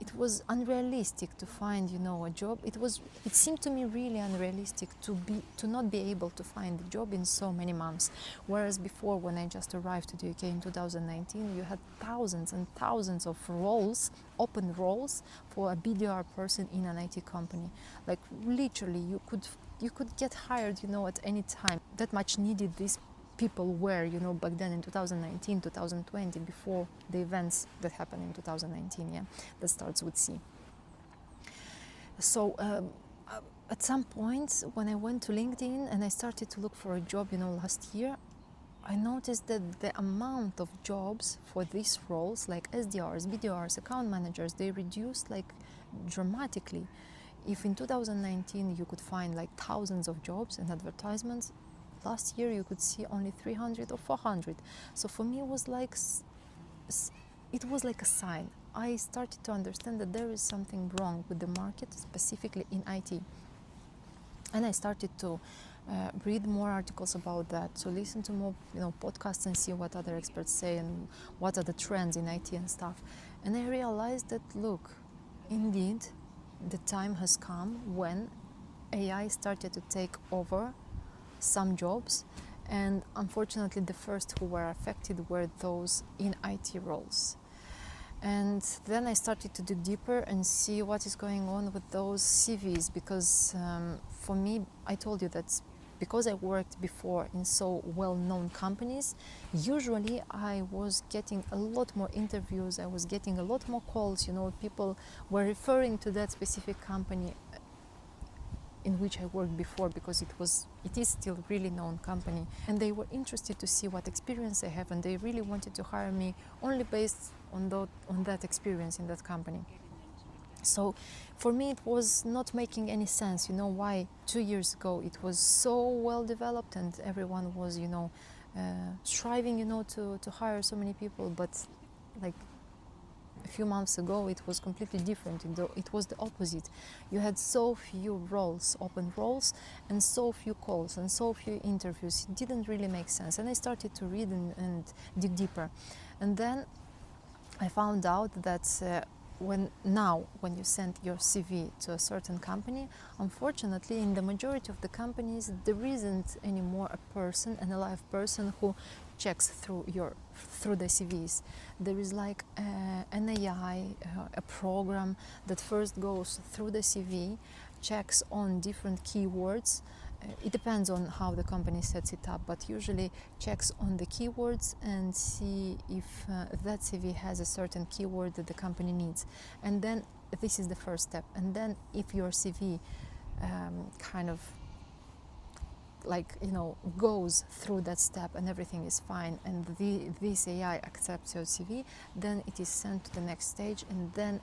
it was unrealistic to find, a job. It seemed to me really unrealistic to not be able to find a job in so many months. Whereas before, when I just arrived to the UK in 2019, you had thousands and thousands of roles, open roles for a BDR person in an IT company. Like literally, you could get hired, at any time. That much needed these people were, back then in 2019, 2020, before the events that happened in 2019, that starts with C. So at some point, when I went to LinkedIn and I started to look for a job, last year, I noticed that the amount of jobs for these roles, like SDRs, BDRs, account managers, they reduced like dramatically. If in 2019 you could find like thousands of jobs and advertisements, last year you could see only 300 or 400. So for me it was like a sign. I started to understand that there is something wrong with the market, specifically in IT. And I started to read more articles about that, to listen to more podcasts and see what other experts say and what are the trends in IT and stuff. And I realized that, look, indeed, the time has come when AI started to take over some jobs, and unfortunately the first who were affected were those in IT roles. And then I started to dig deeper and see what is going on with those CVs, because for me, I told you that because I worked before in so well-known companies, usually I was getting a lot more interviews, I was getting a lot more calls, people were referring to that specific company in which I worked before, because it is still a really known company, and they were interested to see what experience I have, and they really wanted to hire me only based on that experience in that company. So for me it was not making any sense, why 2 years ago it was so well developed and everyone was striving to hire so many people, but like a few months ago it was completely different. It was the opposite. You had so few roles, open roles, and so few calls and so few interviews. It didn't really make sense, and I started to read and dig deeper. And then I found out that when you send your CV to a certain company, unfortunately in the majority of the companies there isn't anymore a live person who checks through the CVs. There is like an AI, a program that first goes through the CV, checks on different keywords. It depends on how the company sets it up, but usually checks on the keywords and see if that CV has a certain keyword that the company needs. And then this is the first step. And then if your CV goes through that step and everything is fine, and this AI accepts your CV, then it is sent to the next stage, and then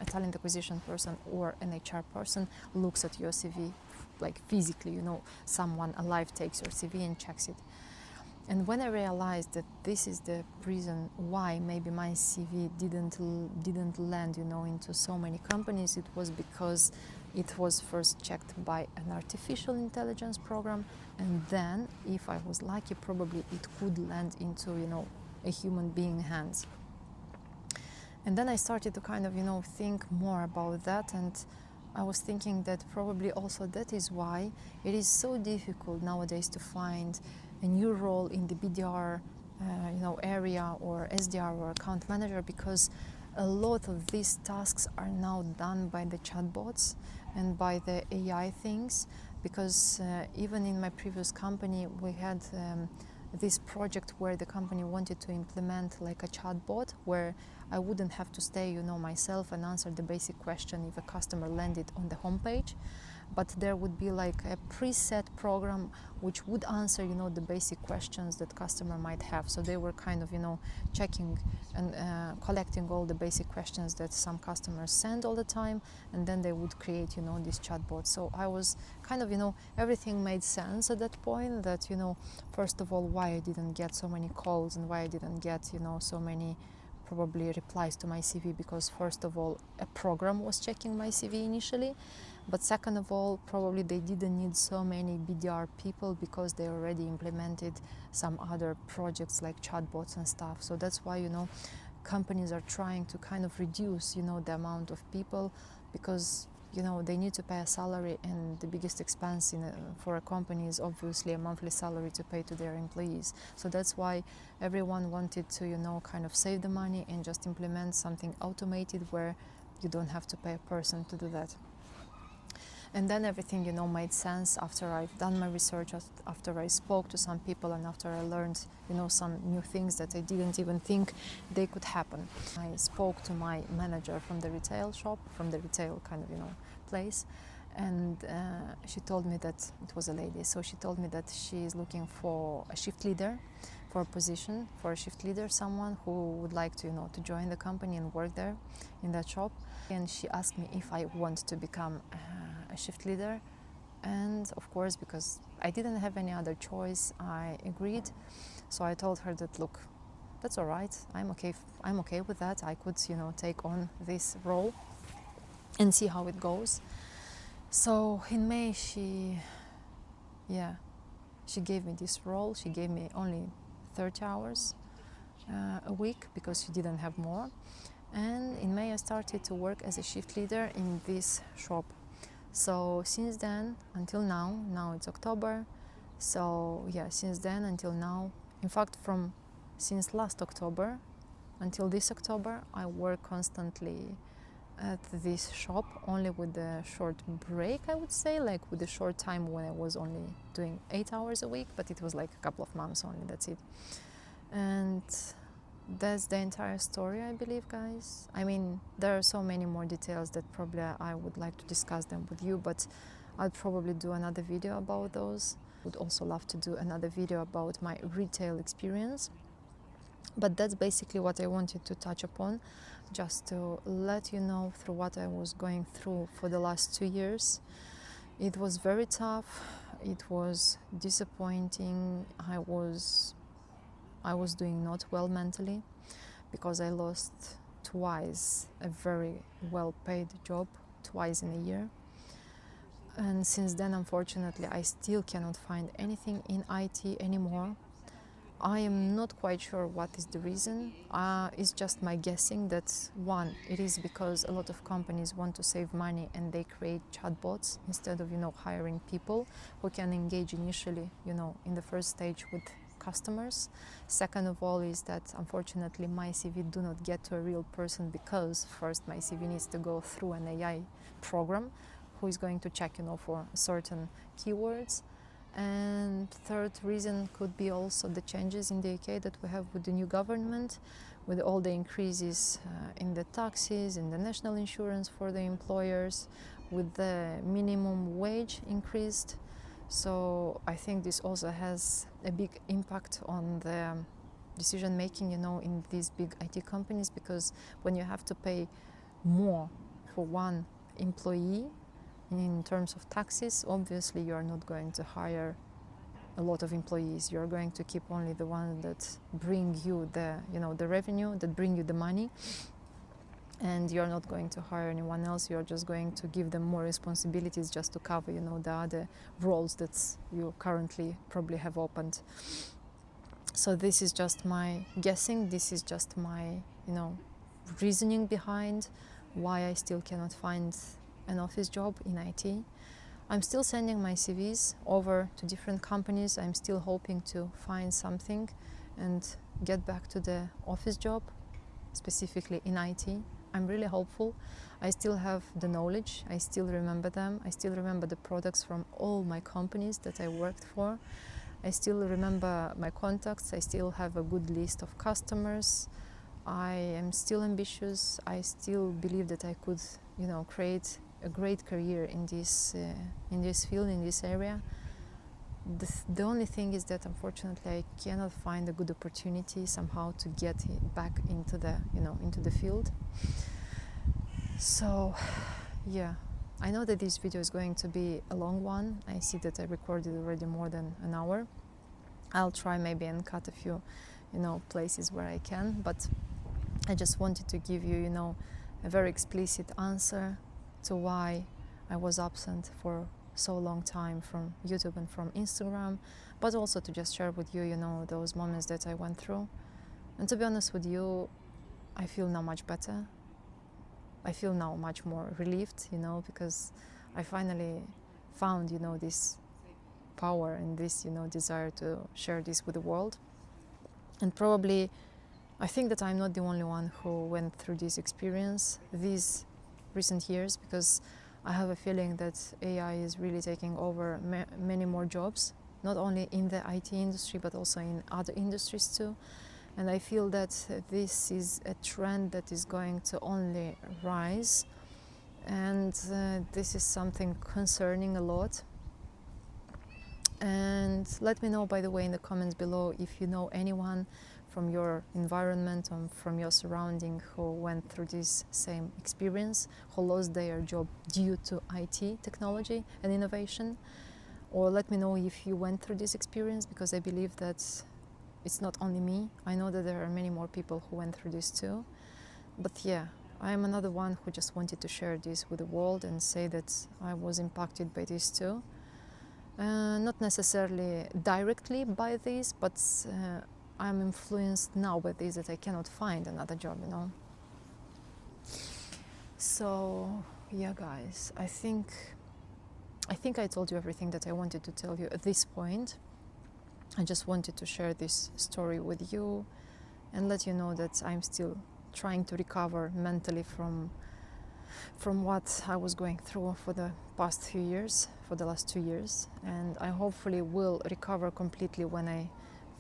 a talent acquisition person or an HR person looks at your CV, like physically, someone alive takes your CV and checks it. And when I realized that this is the reason why maybe my CV didn't land, into so many companies, it was because it was first checked by an artificial intelligence program, and then, if I was lucky, probably it could land into, a human being hands. And then I started to think more about that, and I was thinking that probably also that is why it is so difficult nowadays to find a new role in the BDR area, or SDR or account manager, because a lot of these tasks are now done by the chatbots and by the AI things. Because even in my previous company we had this project where the company wanted to implement like a chatbot where I wouldn't have to stay, myself and answer the basic question if a customer landed on the homepage, but there would be like a preset program which would answer, the basic questions that customer might have. So they were checking and collecting all the basic questions that some customers send all the time, and then they would create, this chatbot. So I was everything made sense at that point, that, first of all, why I didn't get so many calls and why I didn't get, so many probably replies to my CV, because first of all, a program was checking my CV initially, but second of all, probably they didn't need so many BDR people because they already implemented some other projects like chatbots and stuff. So that's why, companies are trying to kind of reduce, the amount of people, because they need to pay a salary, and the biggest expense for a company is obviously a monthly salary to pay to their employees. So that's why everyone wanted to kind of save the money and just implement something automated where you don't have to pay a person to do that. And then everything made sense after I've done my research, after I spoke to some people, and after I learned some new things that I didn't even think they could happen. I spoke to my manager from the retail shop, from the retail kind of place, and she told me that it was a lady. So she told me that she is looking for a shift leader, for a position for a shift leader, someone who would like to to join the company and work there in that shop. And she asked me if I want to become a shift leader, and of course, because I didn't have any other choice, I agreed. So I told her that, look, that's all right, I'm okay with that. I could take on this role and see how it goes. So in May she gave me this role. She gave me only 30 hours a week because she didn't have more. And in May I started to work as a shift leader in this shop. So since then until now it's October, so since then until now, in fact since last October until this October, I work constantly at this shop, only with a short break, I would say, like with a short time when I was only doing 8 hours a week, but it was like a couple of months only, that's it. And that's the entire story, I believe, guys. I mean, there are so many more details that probably I would like to discuss them with you, but I'll probably do another video about those. I would also love to do another video about my retail experience. But that's basically what I wanted to touch upon, just to let you know through what I was going through for the last 2 years. It was very tough. It was disappointing. I was doing not well mentally, because I lost twice a very well-paid job, twice in a year. And since then, unfortunately, I still cannot find anything in IT anymore. I am not quite sure what is the reason. It's just my guessing that, one, it is because a lot of companies want to save money and they create chatbots instead of hiring people who can engage initially in the first stage with customers. Second of all is that, unfortunately, my CV do not get to a real person, because first my CV needs to go through an AI program who is going to check for certain keywords. And third reason could be also the changes in the UK that we have with the new government, with all the increases in the taxes, in the national insurance for the employers, with the minimum wage increased. So I think this also has a big impact on the decision making, in these big IT companies, because when you have to pay more for one employee in terms of taxes, obviously you are not going to hire a lot of employees. You're going to keep only the ones that bring you the revenue, that bring you the money, and you're not going to hire anyone else. You're just going to give them more responsibilities just to cover the other roles that you currently probably have opened. So this is just my guessing. This is just my reasoning behind why I still cannot find an office job in IT. I'm still sending my CVs over to different companies. I'm still hoping to find something and get back to the office job, specifically in IT. I'm really hopeful. I still have the knowledge. I still remember them. I still remember the products from all my companies that I worked for. I still remember my contacts. I still have a good list of customers. I am still ambitious. I still believe that I could, create a great career in this field, in this area. The only thing is that, unfortunately, I cannot find a good opportunity somehow to get back into the field. So, I know that this video is going to be a long one. I see that I recorded already more than an hour. I'll try maybe and cut a few, places where I can, but I just wanted to give you, a very explicit answer to why I was absent for so long time from YouTube and from Instagram, but also to just share with you, those moments that I went through. And to be honest with you, I feel now much better. I feel now much more relieved, you know, because I finally found, you know, this power and this, you know, desire to share this with the world. And probably I think that I'm not the only one who went through this experience these recent years, because I have a feeling that AI is really taking over many more jobs, not only in the IT industry but also in other industries too. And I feel that this is a trend that is going to only rise, and this is something concerning a lot. And let me know, by the way, in the comments below if you know anyone from your environment or from your surrounding who went through this same experience, who lost their job due to IT technology and innovation. Or let me know if you went through this experience, because I believe that it's not only me. I know that there are many more people who went through this too. But yeah, I am another one who just wanted to share this with the world and say that I was impacted by this too. Not necessarily directly by this, but I'm influenced now by this, that I cannot find another job, you know. So yeah, guys, I think I told you everything that I wanted to tell you at this point. I just wanted to share this story with you and let you know that I'm still trying to recover mentally from what I was going through for the past few years, for the last 2 years. And I hopefully will recover completely when I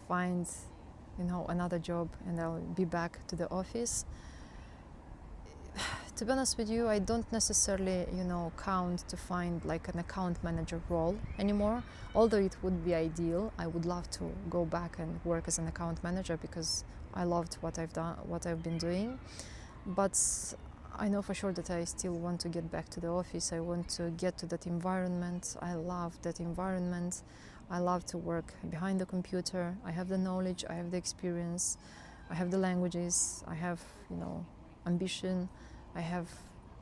find, you know, another job and I'll be back to the office. To be honest with you, I don't necessarily, you know, count to find like an account manager role anymore. Although it would be ideal, I would love to go back and work as an account manager because I loved what I've done, what I've been doing. But I know for sure that I still want to get back to the office. I want to get to that environment. I love that environment. I love to work behind the computer. I have the knowledge, I have the experience, I have the languages, I have, you know, ambition. I have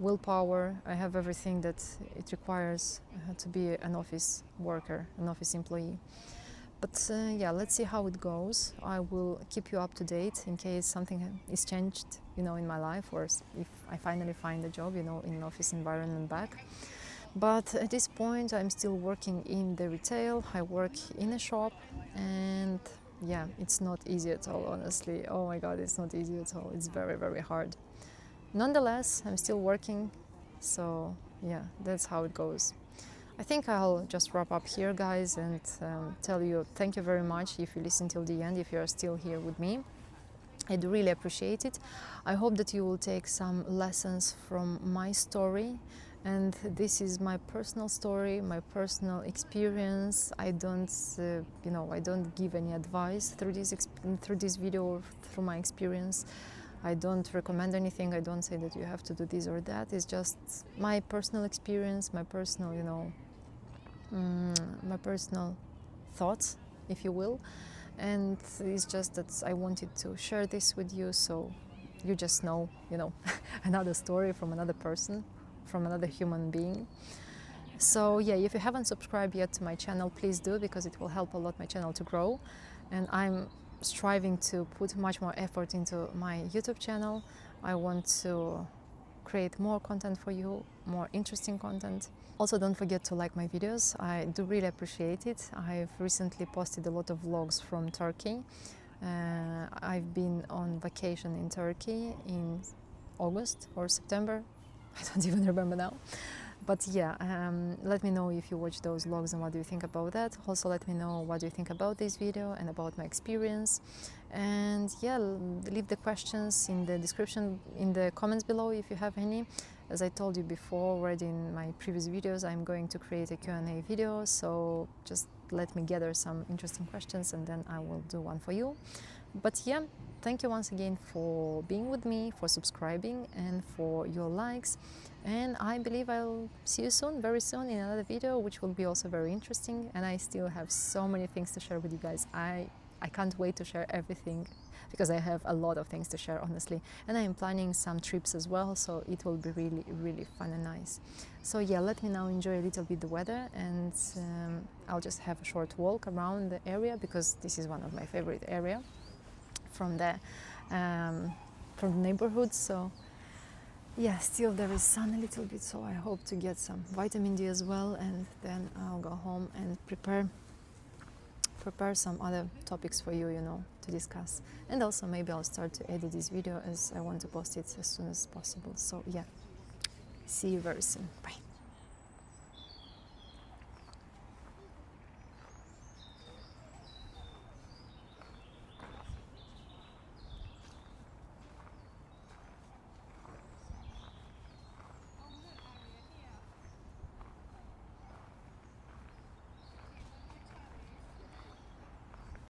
willpower, I have everything that it requires to be an office worker, an office employee. But yeah, let's see how it goes. I will keep you up to date in case something is changed, you know, in my life, or if I finally find a job, you know, in an office environment back. But at this point, I'm still working in the retail. I work in a shop, and yeah, it's not easy at all, honestly. Oh my God, it's not easy at all. It's very, very hard. Nonetheless, I'm still working, so yeah, that's how it goes. I think I'll just wrap up here, guys, and tell you thank you very much if you listen till the end, if you're still here with me. I do really appreciate it. I hope that you will take some lessons from my story, and this is my personal story, my personal experience. I don't, you know, I don't give any advice through this video or through my experience. I don't recommend anything. I don't say that you have to do this or that. It's just my personal experience, my personal, you know, my personal thoughts, if you will. And it's just that I wanted to share this with you, so you just know, you know, another story from another person, from another human being. So yeah, if you haven't subscribed yet to my channel, please do, because it will help a lot my channel to grow. And I'm striving to put much more effort into my YouTube channel. I want to create more content for you, more interesting content. Also, don't forget to like my videos. I do really appreciate it. I've recently posted a lot of vlogs from Turkey. I've been on vacation in Turkey in August or September. I don't even remember now. But yeah, let me know if you watch those vlogs and what do you think about that. Also, let me know what do you think about this video and about my experience. And yeah, leave the questions in the description, in the comments below if you have any. As I told you before already in my previous videos, I'm going to create a Q&A video, so just let me gather some interesting questions and then I will do one for you. But yeah, thank you once again for being with me, for subscribing and for your likes. And I believe I'll see you soon, very soon, in another video, which will be also very interesting. And I still have so many things to share with you guys. I can't wait to share everything, because I have a lot of things to share, honestly. And I am planning some trips as well, so it will be really, really fun and nice. So yeah, let me now enjoy a little bit the weather, and I'll just have a short walk around the area, because this is one of my favorite area from from the neighborhood. So yeah, still there is sun a little bit, so I hope to get some vitamin D as well, and then I'll go home and prepare some other topics for you, to discuss. And also maybe I'll start to edit this video, as I want to post it as soon as possible. So yeah, see you very soon. Bye.